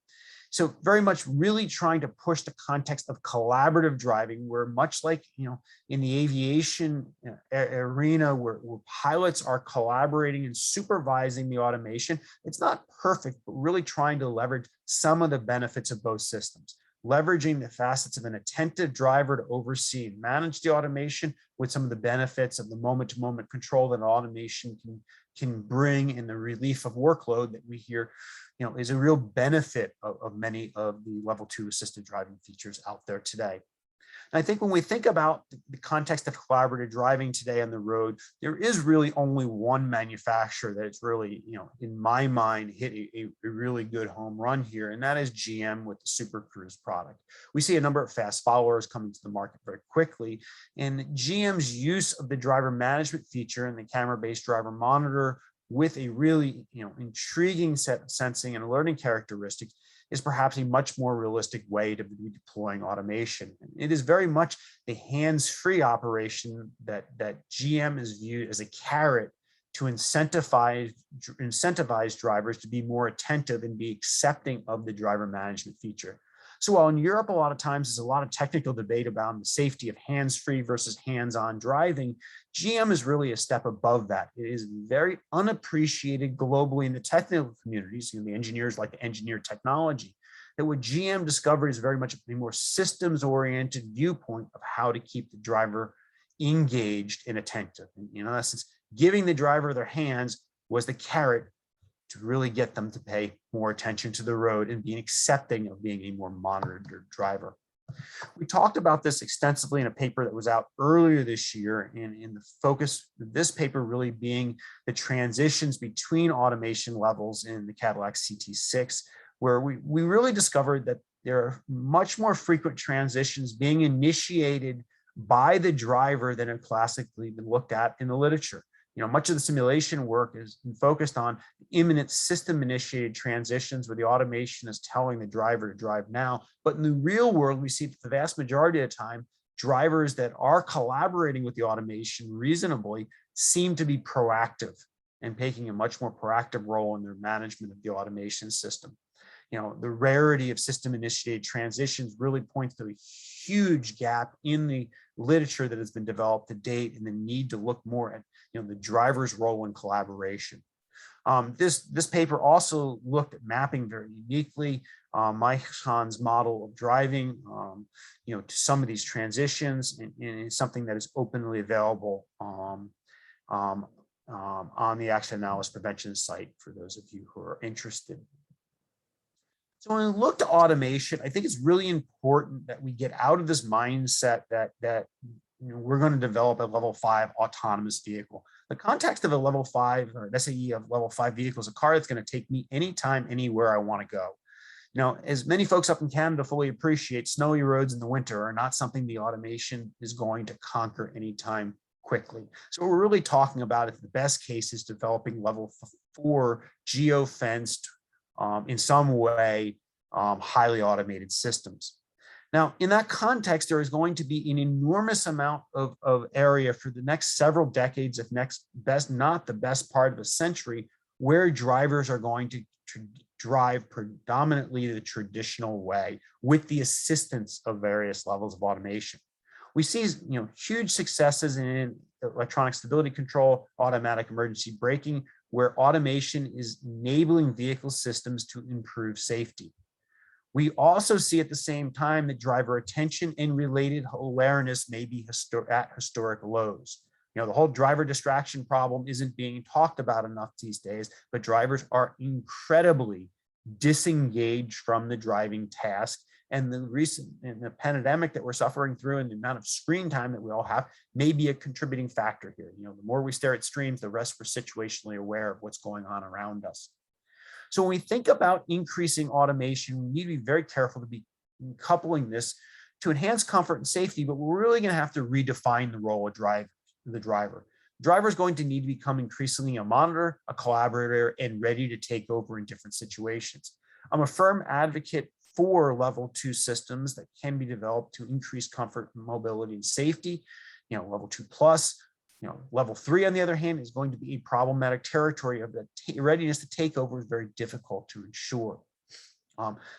So very much really trying to push the context of collaborative driving, where much like in the aviation arena, where pilots are collaborating and supervising the automation, it's not perfect, but really trying to leverage some of the benefits of both systems, leveraging the facets of an attentive driver to oversee and manage the automation with some of the benefits of the moment-to-moment control that automation can bring, in the relief of workload that we hear is a real benefit of many of the level 2 assisted driving features out there today. And I think when we think about the context of collaborative driving today on the road, there is really only one manufacturer that's really, in my mind, hit a really good home run here, and that is GM with the Super Cruise product. We see a number of fast followers coming to the market very quickly, and GM's use of the driver management feature and the camera-based driver monitor with a really intriguing set of sensing and learning characteristics is perhaps a much more realistic way to be deploying automation. It is very much the hands-free operation that GM is viewed as a carrot to incentivize drivers to be more attentive and be accepting of the driver management feature. So while in Europe, a lot of times there's a lot of technical debate about the safety of hands-free versus hands-on driving, GM is really a step above that. It is very unappreciated globally in the technical communities, the engineers like to engineer technology, that what GM discovered is very much a more systems-oriented viewpoint of how to keep the driver engaged and attentive. And, in essence, giving the driver their hands was the carrot to really get them to pay more attention to the road and being accepting of being a more monitored driver. We talked about this extensively in a paper that was out earlier this year, and in the focus of this paper really being the transitions between automation levels in the Cadillac CT6, where we really discovered that there are much more frequent transitions being initiated by the driver than have classically been looked at in the literature. Much of the simulation work is focused on imminent system-initiated transitions where the automation is telling the driver to drive now. But in the real world, we see that the vast majority of the time, drivers that are collaborating with the automation reasonably seem to be proactive and taking a much more proactive role in their management of the automation system. The rarity of system-initiated transitions really points to a huge gap in the literature that has been developed to date and the need to look more at the driver's role in collaboration. This paper also looked at mapping very uniquely Micron's model of driving to some of these transitions, and it's something that is openly available on the accident analysis prevention site for those of you who are interested. So when we look to automation, I think it's really important that we get out of this mindset that we're going to develop a level 5 autonomous vehicle. The context of a level 5 or an SAE of level 5 vehicle is a car that's going to take me anytime, anywhere I want to go. As many folks up in Canada fully appreciate, snowy roads in the winter are not something the automation is going to conquer anytime quickly. So what we're really talking about, if the best case, is developing level 4 geo-fenced, in some way, highly automated systems. Now, in that context, there is going to be an enormous amount of area for the next several decades, if not the best part of a century, where drivers are going to drive predominantly the traditional way with the assistance of various levels of automation. We see huge successes in electronic stability control, automatic emergency braking, where automation is enabling vehicle systems to improve safety. We also see at the same time that driver attention and related awareness may be at historic lows. The whole driver distraction problem isn't being talked about enough these days, but drivers are incredibly disengaged from the driving task. And the pandemic that we're suffering through and the amount of screen time that we all have may be a contributing factor here. The more we stare at screens, the less we're situationally aware of what's going on around us. So when we think about increasing automation, we need to be very careful to be coupling this to enhance comfort and safety, but we're really going to have to redefine the role of the driver. The driver is going to need to become increasingly a monitor, a collaborator, and ready to take over in different situations. I'm a firm advocate for level 2 systems that can be developed to increase comfort, mobility, and safety. Level 2 plus. Level 3, on the other hand, is going to be a problematic territory of the readiness to take over is very difficult to ensure.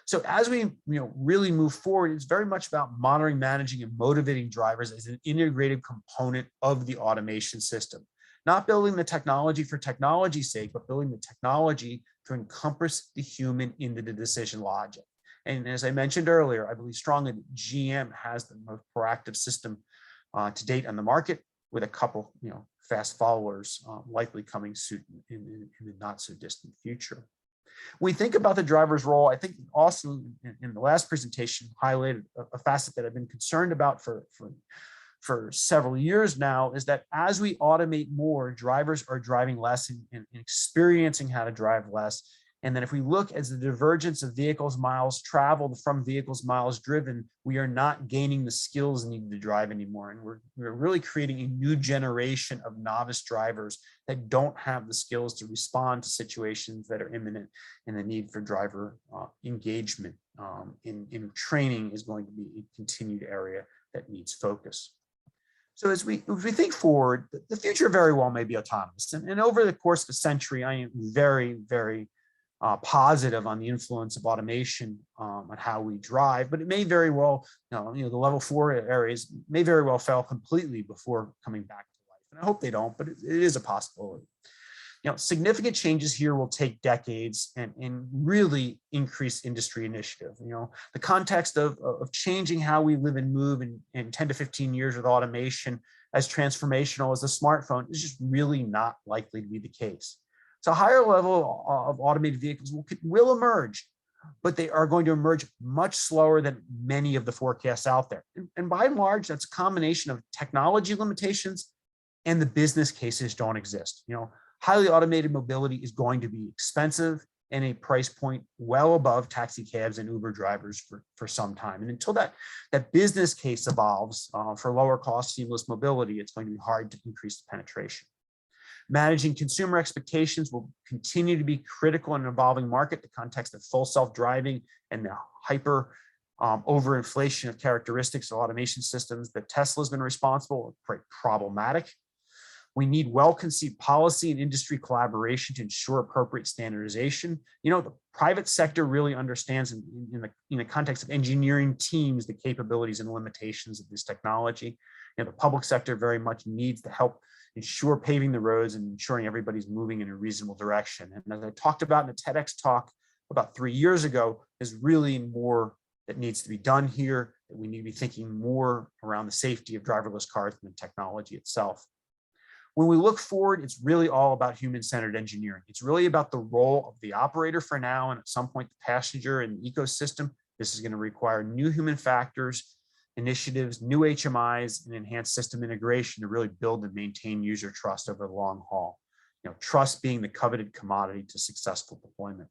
So as we really move forward, it's very much about monitoring, managing, and motivating drivers as an integrated component of the automation system. Not building the technology for technology's sake, but building the technology to encompass the human into the decision logic. And as I mentioned earlier, I believe strongly that GM has the most proactive system to date on the market, with a couple, fast followers likely coming soon in the not so distant future. When we think about the driver's role, I think also in the last presentation highlighted a facet that I've been concerned about for several years now, is that as we automate more, drivers are driving less and experiencing how to drive less. And then if we look as the divergence of vehicles miles traveled from vehicles miles driven, we are not gaining the skills needed to drive anymore. And we're really creating a new generation of novice drivers that don't have the skills to respond to situations that are imminent, and the need for driver engagement in training is going to be a continued area that needs focus. So as we think forward, the future very well may be autonomous. And over the course of a century, I am very, very positive on the influence of automation on how we drive, but it may very well, the level 4 areas may very well fail completely before coming back to life. And I hope they don't, but it is a possibility. Significant changes here will take decades and really increase industry initiative. The context of changing how we live and move in 10 to 15 years with automation as transformational as the smartphone is just really not likely to be the case. So a higher level of automated vehicles will emerge, but they are going to emerge much slower than many of the forecasts out there. And by and large, that's a combination of technology limitations and the business cases don't exist. Highly automated mobility is going to be expensive and a price point well above taxi cabs and Uber drivers for some time. And until that business case evolves for lower cost seamless mobility, it's going to be hard to increase the penetration. Managing consumer expectations will continue to be critical in an evolving market. The context of full self-driving and the hyper overinflation of characteristics of automation systems that Tesla's been responsible are quite problematic. We need well-conceived policy and industry collaboration to ensure appropriate standardization. The private sector really understands in the context of engineering teams the capabilities and limitations of this technology. The public sector very much needs to help ensure paving the roads and ensuring everybody's moving in a reasonable direction. And as I talked about in a TEDx talk about 3 years ago, there's really more that needs to be done here, that we need to be thinking more around the safety of driverless cars than the technology itself. When we look forward, it's really all about human-centered engineering. It's really about the role of the operator for now, and at some point the passenger and the ecosystem. This is going to require new human factors, initiatives, new HMIs, and enhanced system integration to really build and maintain user trust over the long haul. Trust being the coveted commodity to successful deployment.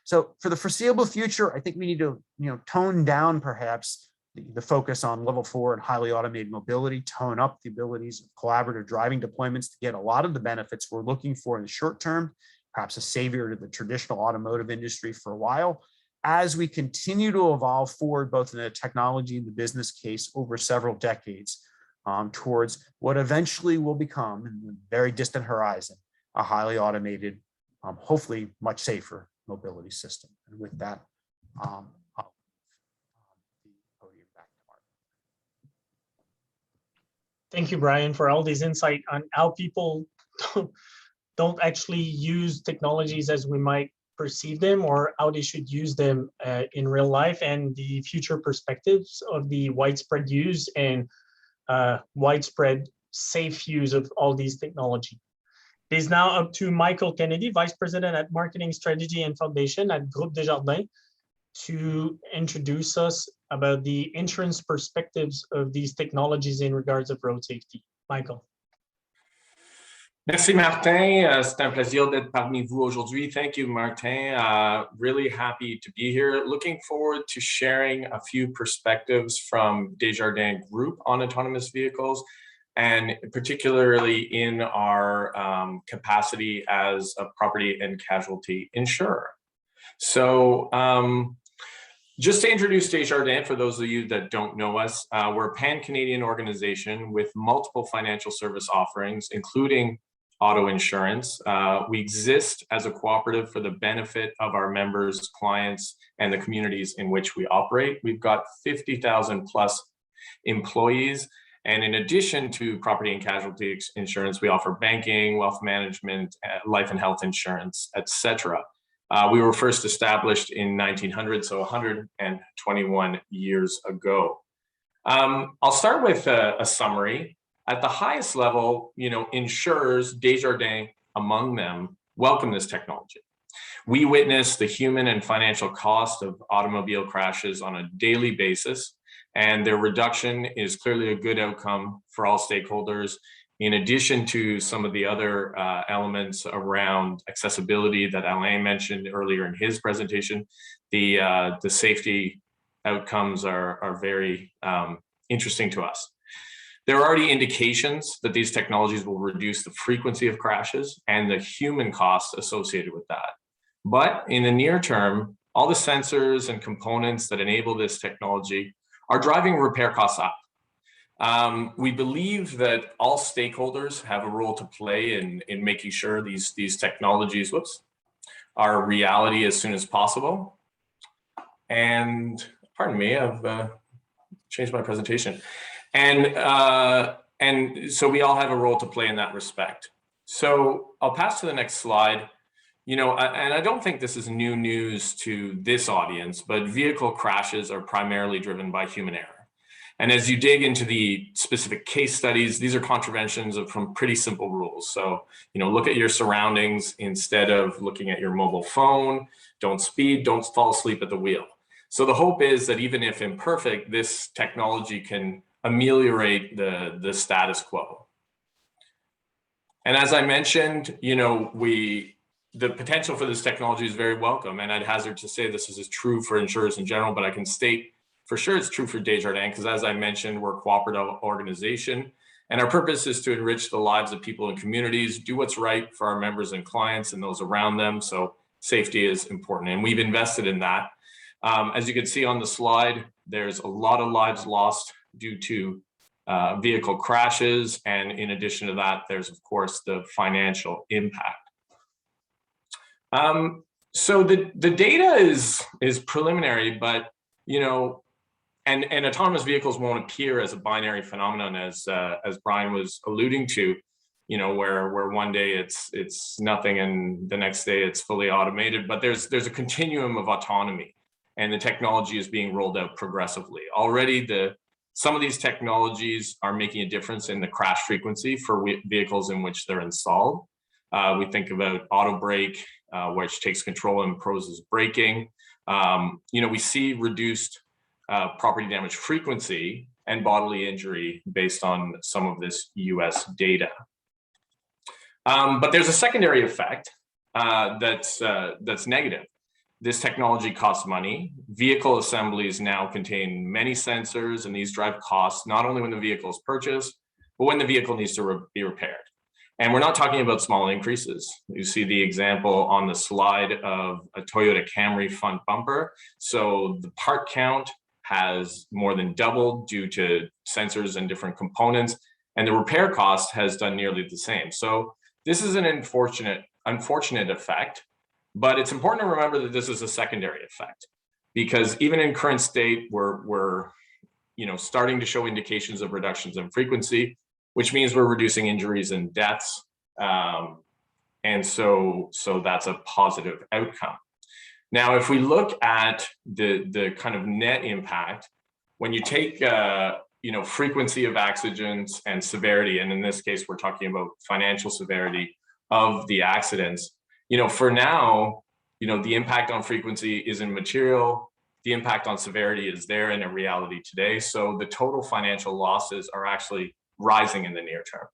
So for the foreseeable future, I think we need to tone down perhaps the focus on level 4 and highly automated mobility, tone up the abilities of collaborative driving deployments to get a lot of the benefits we're looking for in the short term, perhaps a savior to the traditional automotive industry for a while, as we continue to evolve forward, both in the technology and the business case over several decades, towards what eventually will become, in the very distant horizon, a highly automated, hopefully much safer mobility system. And with that, I'll the podium back to Mark. Thank you, Brian, for all these insight on how people don't actually use technologies as we might perceive them, or how they should use them in real life, and the future perspectives of the widespread use and widespread safe use of all these technology. It is now up to Michael Kennedy, Vice President at Marketing Strategy and Foundation at Groupe Desjardins, to introduce us about the insurance perspectives of these technologies in regards of road safety. Michael. Merci, Martin. C'est un plaisir d'être parmi vous aujourd'hui. Thank you, Martin. Really happy to be here. Looking forward to sharing a few perspectives from Desjardins Group on autonomous vehicles, and particularly in our capacity as a property and casualty insurer. So just to introduce Desjardins, for those of you that don't know us, we're a pan-Canadian organization with multiple financial service offerings, including auto insurance. We exist as a cooperative for the benefit of our members, clients, and the communities in which we operate. We've got 50,000 plus employees. And in addition to property and casualty insurance, we offer banking, wealth management, life and health insurance, etc. We were first established in 1900, so 121 years ago. I'll start with a summary. At the highest level, insurers, Desjardins among them, welcome this technology. We witness the human and financial cost of automobile crashes on a daily basis, and their reduction is clearly a good outcome for all stakeholders, in addition to some of the other elements around accessibility that Alain mentioned earlier in his presentation, the safety outcomes are very interesting to us. There are already indications that these technologies will reduce the frequency of crashes and the human costs associated with that. But in the near term, all the sensors and components that enable this technology are driving repair costs up. We believe that all stakeholders have a role to play in making sure these technologies, are a reality as soon as possible. And pardon me, I've changed my presentation. And so we all have a role to play in that respect. So I'll pass to the next slide. You know, and I don't think this is new news to this audience, but vehicle crashes are primarily driven by human error. And as you dig into the specific case studies, these are contraventions from pretty simple rules. So, you know, look at your surroundings instead of looking at your mobile phone. Don't speed, don't fall asleep at the wheel. So the hope is that even if imperfect, this technology can ameliorate the status quo. And as I mentioned, you know, the potential for this technology is very welcome. And I'd hazard to say this is true for insurers in general, but I can state for sure it's true for Desjardins, because as I mentioned, we're a cooperative organization. And our purpose is to enrich the lives of people and communities, do what's right for our members and clients and those around them. So safety is important, and we've invested in that. As you can see on the slide, there's a lot of lives lost due to vehicle crashes. And in addition to that, there's of course the financial impact. So the data is preliminary, but you know, and autonomous vehicles won't appear as a binary phenomenon as Brian was alluding to, you know, where one day it's nothing and the next day it's fully automated. But there's a continuum of autonomy, and the technology is being rolled out progressively. Already some of these technologies are making a difference in the crash frequency for vehicles in which they're installed. We think about auto brake, which takes control and imposes braking. You know, we see reduced property damage frequency and bodily injury based on some of this US data. But there's a secondary effect that's negative. This technology costs money. Vehicle assemblies now contain many sensors, and these drive costs not only when the vehicle is purchased, but when the vehicle needs to be repaired. And we're not talking about small increases. You see the example on the slide of a Toyota Camry front bumper. So the part count has more than doubled due to sensors and different components, and the repair cost has done nearly the same. So this is an unfortunate effect, but it's important to remember that this is a secondary effect, because even in current state, we're you know, starting to show indications of reductions in frequency, which means we're reducing injuries and deaths. And so that's a positive outcome. Now, if we look at the kind of net impact, when you take you know, frequency of accidents and severity, and in this case, we're talking about financial severity of the accidents, you know, for now, you know, the impact on frequency isn't material. The impact on severity is there in a reality today. So the total financial losses are actually rising in the near term.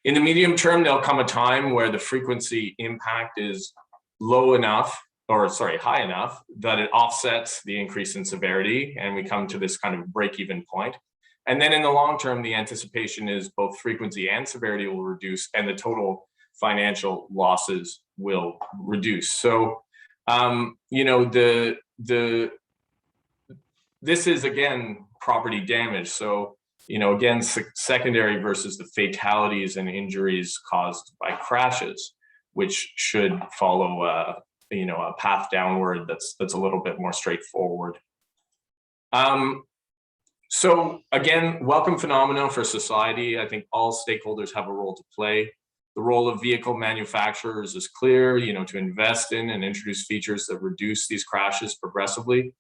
In the medium term, there'll come a time where the frequency impact is high enough that it offsets the increase in severity, and we come to this kind of break-even point. And then in the long term, the anticipation is both frequency and severity will reduce, and the total financial losses will reduce. So, you know, this is again property damage. So, you know, again, secondary versus the fatalities and injuries caused by crashes, which should follow you know, a path downward that's a little bit more straightforward. So again, welcome phenomenon for society. I think all stakeholders have a role to play. The role of vehicle manufacturers is clear, you know, to invest in and introduce features that reduce these crashes progressively.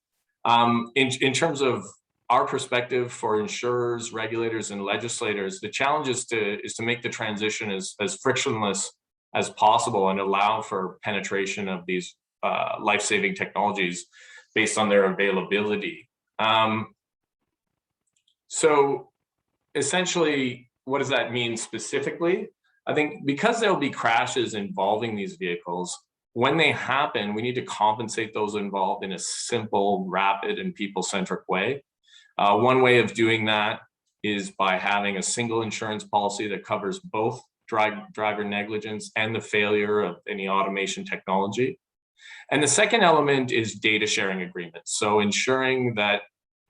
In terms of our perspective for insurers, regulators, and legislators, the challenge is to make the transition as frictionless as possible and allow for penetration of these life-saving technologies based on their availability. So essentially, what does that mean specifically? I think because there'll be crashes involving these vehicles, when they happen, we need to compensate those involved in a simple, rapid, and people-centric way. One way of doing that is by having a single insurance policy that covers both driver negligence and the failure of any automation technology. And the second element is data sharing agreements. So ensuring that,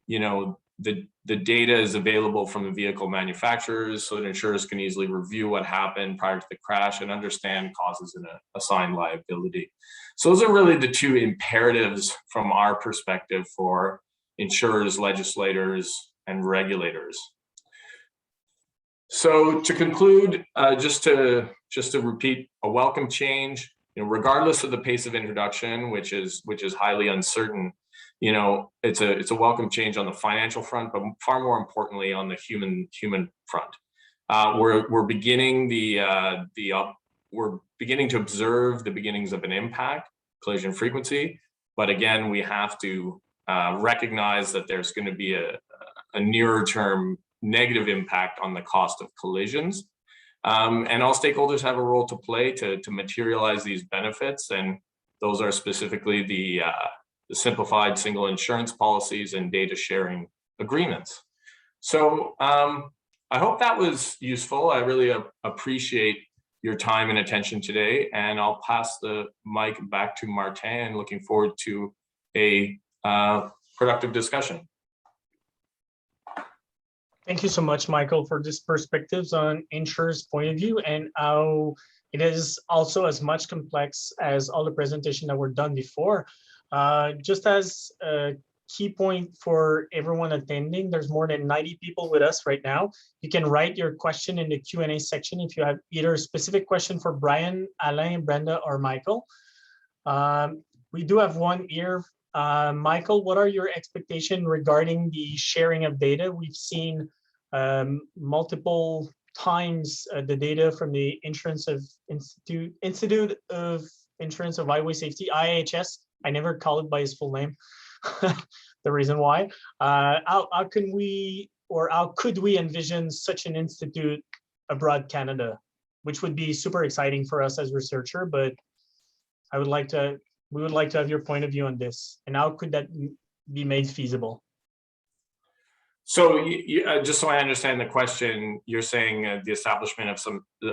you know, the data is available from the vehicle manufacturers so that insurers can easily review what happened prior to the crash and understand causes and assign liability. So those are really the two imperatives from our perspective for insurers, legislators, and regulators. So to conclude, just to repeat, a welcome change, you know, regardless of the pace of introduction, which is highly uncertain. You know, it's a welcome change on the financial front, but far more importantly on the human front. We're beginning we're beginning to observe the beginnings of an impact, collision frequency, but again, we have to recognize that there's going to be a nearer term negative impact on the cost of collisions, and all stakeholders have a role to play to materialize these benefits, and those are specifically the simplified single insurance policies and data sharing agreements. So I hope that was useful. I really appreciate your time and attention today, and I'll pass the mic back to Martin, and looking forward to a productive discussion. Thank you so much, Michael, for this perspectives on insurers' point of view and how it is also as much complex as all the presentations that were done before. Just as a key point for everyone attending, there's more than 90 people with us right now. You can write your question in the Q&A section if you have either a specific question for Brian, Alain, Brenda, or Michael. We do have one here. Michael, what are your expectations regarding the sharing of data? We've seen multiple times the data from the Institute of Insurance of Highway Safety, IIHS. I never call it by his full name. The reason why. How can we, or how could we envision such an institute abroad Canada, which would be super exciting for us as researcher, but we would like to have your point of view on this, and how could that be made feasible? So just so I understand the question, you're saying the establishment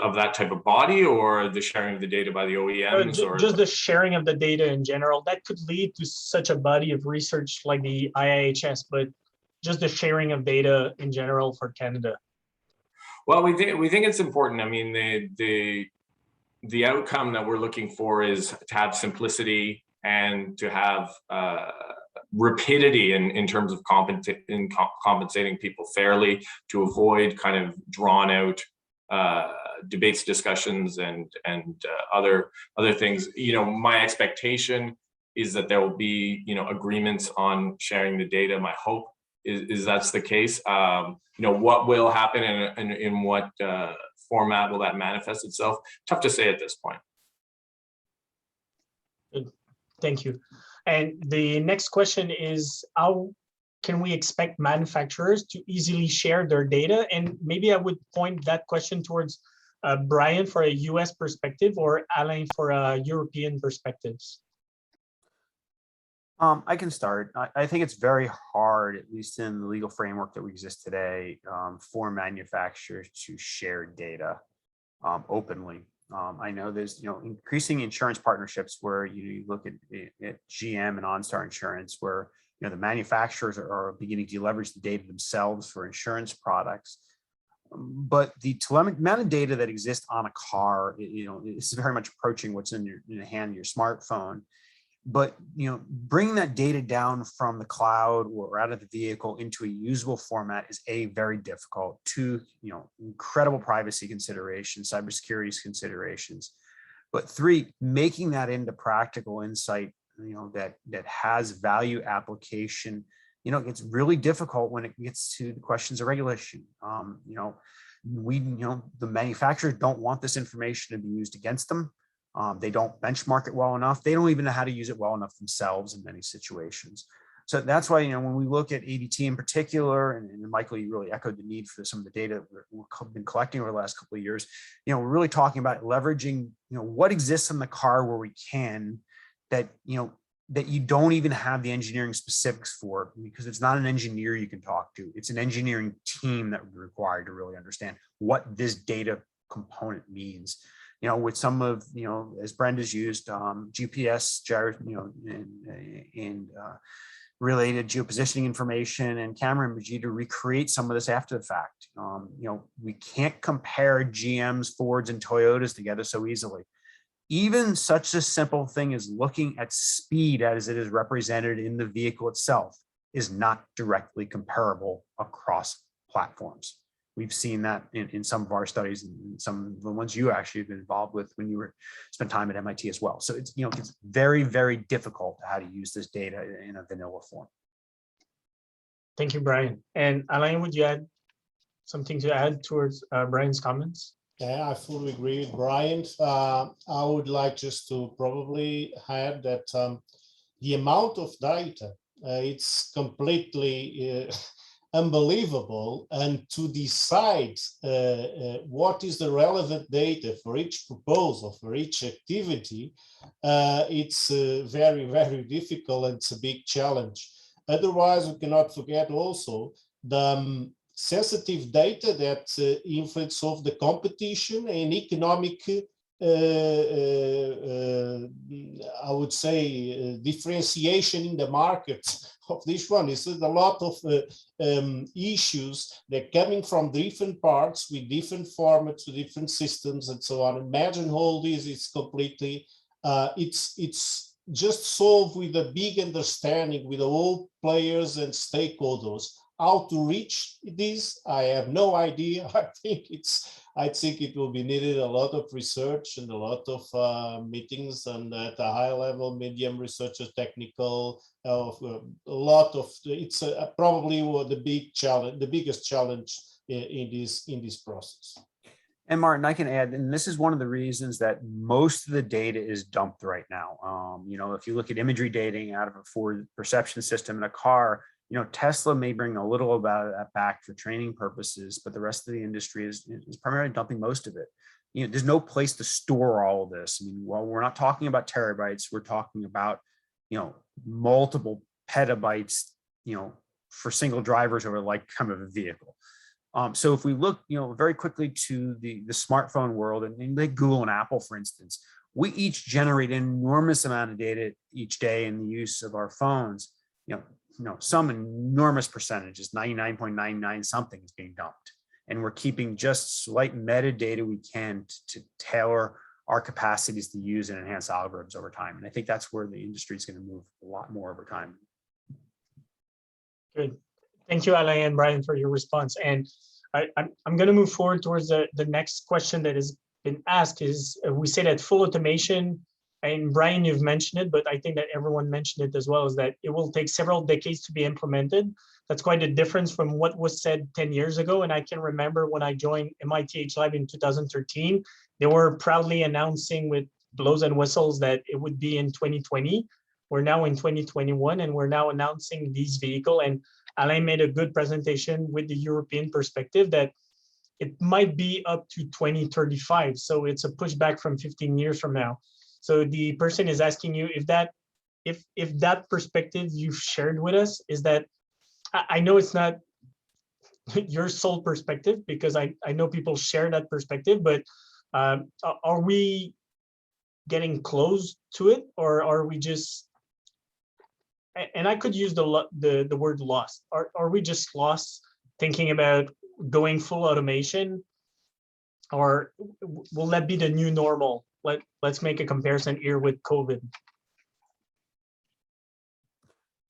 of that type of body, or the sharing of the data by the OEMs, or just the sharing of the data in general that could lead to such a body of research like the IIHS, but just the sharing of data in general for Canada? Well, we think it's important. I mean, the outcome that we're looking for is to have simplicity and to have rapidity in terms of compensating people fairly, to avoid kind of drawn out debates, discussions, and other things. You know, my expectation is that there will be, you know, agreements on sharing the data. My hope is that's the case. You know, what will happen and in what format will that manifest itself? Tough to say at this point. Thank you. And the next question is, how can we expect manufacturers to easily share their data? And maybe I would point that question towards Brian for a US perspective, or Alain for a European perspectives. I can start. I think it's very hard, at least in the legal framework that we exist today, for manufacturers to share data openly. I know there's, you know, increasing insurance partnerships where you look at GM and OnStar Insurance, where, you know, the manufacturers are beginning to leverage the data themselves for insurance products. But the amount of data that exists on a car, you know, is very much approaching what's in the hand of your smartphone. But, you know, bringing that data down from the cloud or out of the vehicle into a usable format is very difficult. Two, you know, incredible privacy considerations, cybersecurity considerations. But three, making that into practical insight, you know, that has value application. You know, it's really difficult when it gets to the questions of regulation. You know, the manufacturers don't want this information to be used against them. They don't benchmark it well enough. They don't even know how to use it well enough themselves in many situations. So that's why, when we look at ADT in particular, and Michael, you really echoed the need for some of the data that we've been collecting over the last couple of years. We're really talking about leveraging, what exists in the car where we can, that, that you don't even have the engineering specifics for, because it's not an engineer you can talk to. It's an engineering team that would be required to really understand what this data component means. With some of, as Brenda's used, GPS, and related geopositioning information and camera imagery to recreate some of this after the fact. We can't compare GMs, Fords, and Toyotas together so easily. Even such a simple thing as looking at speed as it is represented in the vehicle itself is not directly comparable across platforms. We've seen that in some of our studies and some of the ones you actually have been involved with when you spent time at MIT as well. So it's, it's very, very difficult how to use this data in a vanilla form. Thank you, Brian. And Alain, would you add something to add towards Brian's comments? Yeah, I fully agree with Brian. I would like just to probably add that the amount of data, it's completely unbelievable, and to decide what is the relevant data for each proposal, for each activity, it's very, very difficult, and it's a big challenge. Otherwise, we cannot forget also the sensitive data that influence of the competition and economic, I would say, differentiation in the market of this one. Is a lot of issues that coming from different parts with different formats, with different systems, and so on. Imagine all this is completely, it's just solved with a big understanding with all players and stakeholders. How to reach this, I have no idea. I think it will be needed a lot of research and a lot of meetings, and at a high level, medium researchers, technical, a lot of. It's probably the big challenge, the biggest challenge in this process. And Martin, I can add, and this is one of the reasons that most of the data is dumped right now. If you look at imagery dating out of a Ford perception system in a car, Tesla may bring a little about that back for training purposes, but the rest of the industry is primarily dumping most of it. There's no place to store all of this. I mean, well, we're not talking about terabytes. We're talking about, multiple petabytes, for single drivers over the lifetime of a vehicle. So if we look, very quickly to the smartphone world, and like Google and Apple, for instance, we each generate an enormous amount of data each day in the use of our phones. Some enormous percentages, 99.99 something is being dumped. And we're keeping just slight metadata we can to tailor our capacities to use and enhance algorithms over time. And I think that's where the industry is going to move a lot more over time. Good. Thank you, Alain and Brian, for your response. And I'm going to move forward towards the next question that has been asked is, we say that full automation, and Brian, you've mentioned it, but I think that everyone mentioned it as well, is that it will take several decades to be implemented. That's quite a difference from what was said 10 years ago. And I can remember when I joined MIT Lab in 2013, they were proudly announcing with blows and whistles that it would be in 2020. We're now in 2021, and we're now announcing these vehicles. And Alain made a good presentation with the European perspective that it might be up to 2035. So it's a pushback from 15 years from now. So the person is asking you if that perspective you've shared with us is that, I know it's not your sole perspective, because I know people share that perspective, but are we getting close to it, or are we just, and I could use the word lost, are we just lost thinking about going full automation, or will that be the new normal? Let's make a comparison here with COVID.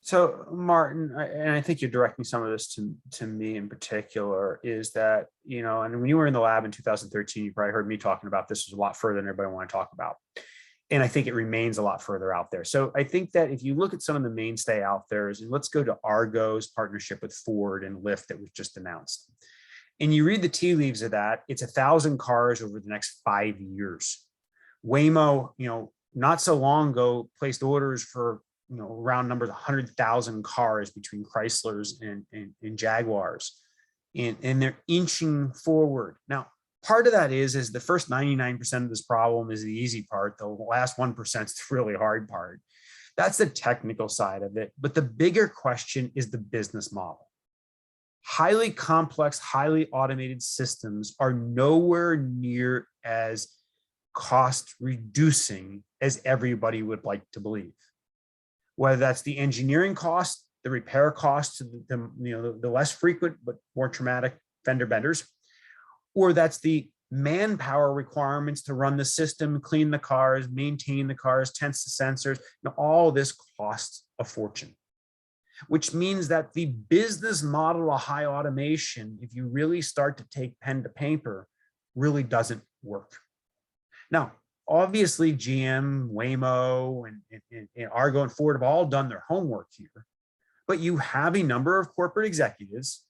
So Martin, and I think you're directing some of this to me in particular, is that, and when you were in the lab in 2013, you probably heard me talking about this was a lot further than everybody want to talk about. And I think it remains a lot further out there. So I think that if you look at some of the mainstay out there, and let's go to Argo's partnership with Ford and Lyft that was just announced. And you read the tea leaves of that, it's 1,000 cars over the next 5 years. Waymo, not so long ago, placed orders for round numbers, 100,000 cars between Chryslers and Jaguars, and they're inching forward. Now, part of that is the first 99% of this problem is the easy part. The last 1% is the really hard part. That's the technical side of it. But the bigger question is the business model. Highly complex, highly automated systems are nowhere near as cost reducing as everybody would like to believe. Whether that's the engineering cost, the repair costs, the less frequent but more traumatic fender benders, or that's the manpower requirements to run the system, clean the cars, maintain the cars, test the sensors, all this costs a fortune. Which means that the business model of high automation, if you really start to take pen to paper, really doesn't work. Now, obviously, GM, Waymo, and Argo and Ford have all done their homework here, but you have a number of corporate executives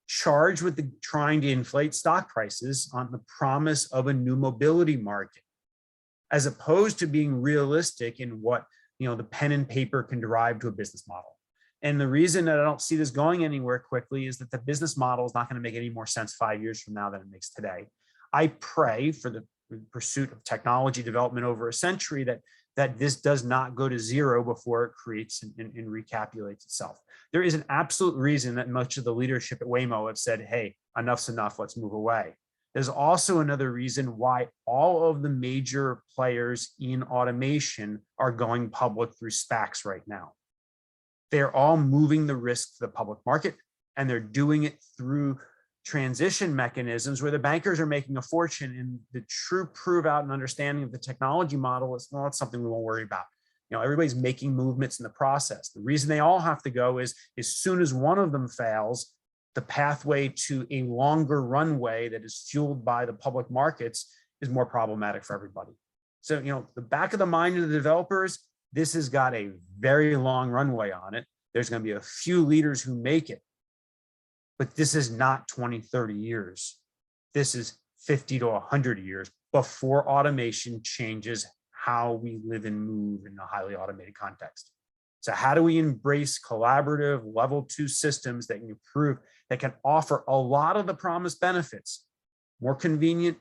charged with trying to inflate stock prices on the promise of a new mobility market, as opposed to being realistic in what the pen and paper can derive to a business model. And the reason that I don't see this going anywhere quickly is that the business model is not going to make any more sense 5 years from now than it makes today. I pray for the pursuit of technology development over a century that this does not go to zero before it creates and recapitulates itself. There is an absolute reason that much of the leadership at Waymo have said, hey, enough's enough, let's move away. There's also another reason why all of the major players in automation are going public through SPACs right now. They're all moving the risk to the public market, and they're doing it through transition mechanisms where the bankers are making a fortune, and the true prove out and understanding of the technology model is, well, it's something we won't worry about. Everybody's making movements in the process. The reason they all have to go is as soon as one of them fails, the pathway to a longer runway that is fueled by the public markets is more problematic for everybody. So, the back of the mind of the developers, this has got a very long runway on it. There's going to be a few leaders who make it, but this is not 20, 30 years. This is 50 to 100 years before automation changes how we live and move in a highly automated context. So how do we embrace collaborative level 2 systems that can offer a lot of the promised benefits, more convenient,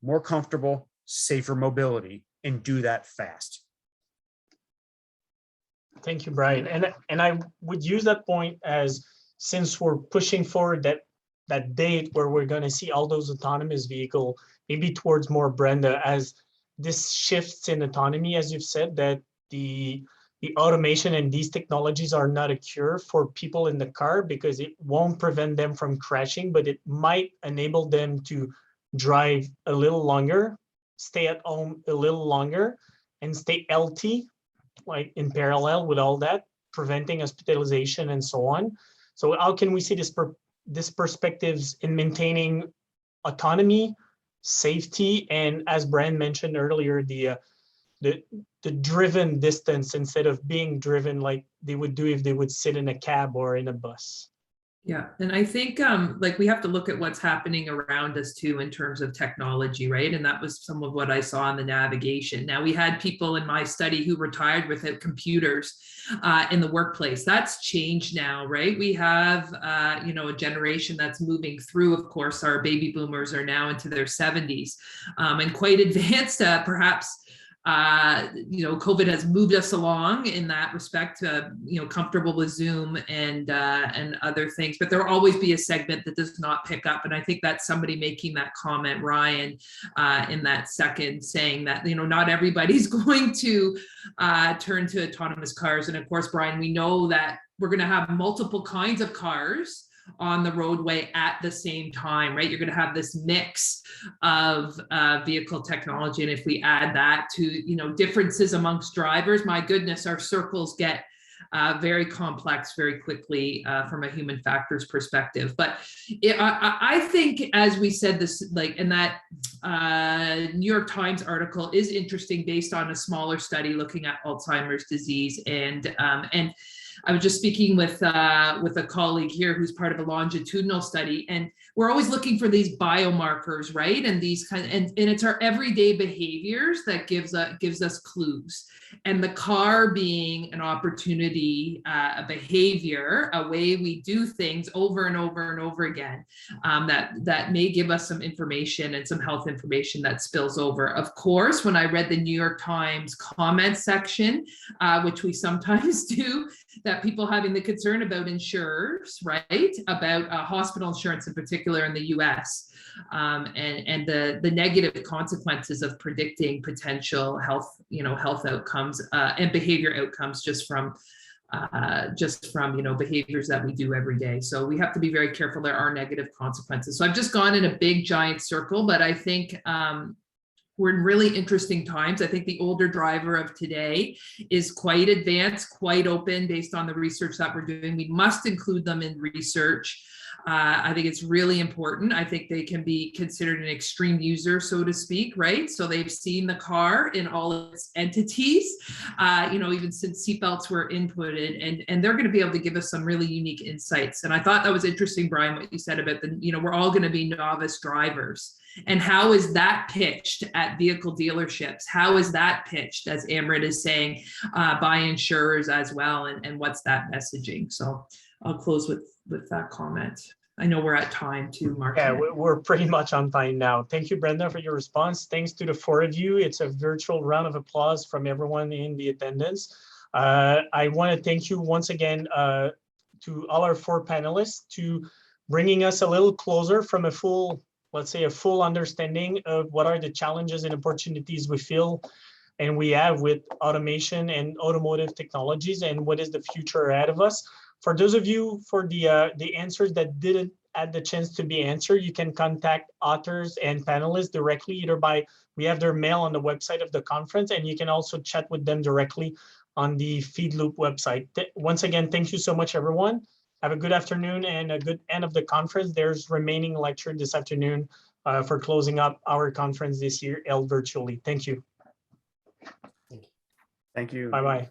more comfortable, safer mobility, and do that fast? Thank you, Brian. And I would use that point as, since we're pushing forward that date where we're going to see all those autonomous vehicles, maybe towards more Brenda, as this shifts in autonomy, as you've said, that the automation and these technologies are not a cure for people in the car, because it won't prevent them from crashing, but it might enable them to drive a little longer, stay at home a little longer, and stay healthy, like in parallel with all that, preventing hospitalization and so on. So how can we see this perspectives in maintaining autonomy, safety, and, as Brian mentioned earlier, the driven distance instead of being driven like they would do if they would sit in a cab or in a bus? Yeah, and I think we have to look at what's happening around us too in terms of technology, right? And that was some of what I saw in the navigation. Now, we had people in my study who retired without computers in the workplace. That's changed now, right? We have a generation that's moving through. Of course, our baby boomers are now into their 70s and quite advanced, perhaps. COVID has moved us along in that respect, comfortable with Zoom and other things, but there will always be a segment that does not pick up. And I think that's somebody making that comment, Ryan, in that second, saying that, not everybody's going to turn to autonomous cars. And of course, Brian, we know that we're going to have multiple kinds of cars on the roadway at the same time, right? You're going to have this mix of vehicle technology. And if we add that to, differences amongst drivers, my goodness, our circles get very complex very quickly from a human factors perspective. But I think, as we said, this, in that New York Times article is interesting based on a smaller study looking at Alzheimer's disease. And I was just speaking with a colleague here who's part of a longitudinal study, and we're always looking for these biomarkers, right? And these and it's our everyday behaviors that gives us clues. And the car being an opportunity, a behavior, a way we do things over and over and over again, that may give us some information and some health information that spills over. Of course, when I read the New York Times comment section, which we sometimes do, that people having the concern about insurers, right? About hospital insurance in particular in the US, and the negative consequences of predicting potential health, health outcomes and behavior outcomes just from behaviors that we do every day. So we have to be very careful. There are negative consequences. So I've just gone in a big giant circle, but I think we're in really interesting times. I think the older driver of today is quite advanced, quite open based on the research that we're doing. We must include them in research. I think it's really important. I think they can be considered an extreme user, so to speak, right? So they've seen the car in all of its entities, even since seatbelts were inputted, and they're going to be able to give us some really unique insights. And I thought that was interesting, Brian, what you said about we're all going to be novice drivers. And how is that pitched at vehicle dealerships? How is that pitched, as Amrit is saying, by insurers as well? And what's that messaging? So I'll close with that comment. I know we're at time too, Mark. Yeah, we're pretty much on time now. Thank you, Brenda, for your response. Thanks to the four of you. It's a virtual round of applause from everyone in the attendance. I want to thank you once again to all our four panelists to bringing us a little closer from a full understanding of what are the challenges and opportunities we feel and we have with automation and automotive technologies, and what is the future ahead of us. For those of you, for the answers that didn't have the chance to be answered, you can contact authors and panelists directly, either we have their mail on the website of the conference, and you can also chat with them directly on the FeedLoop website. Once again, thank you so much, everyone. Have a good afternoon and a good end of the conference. There's remaining lecture this afternoon for closing up our conference this year held virtually. Thank you. Thank you. Bye-bye.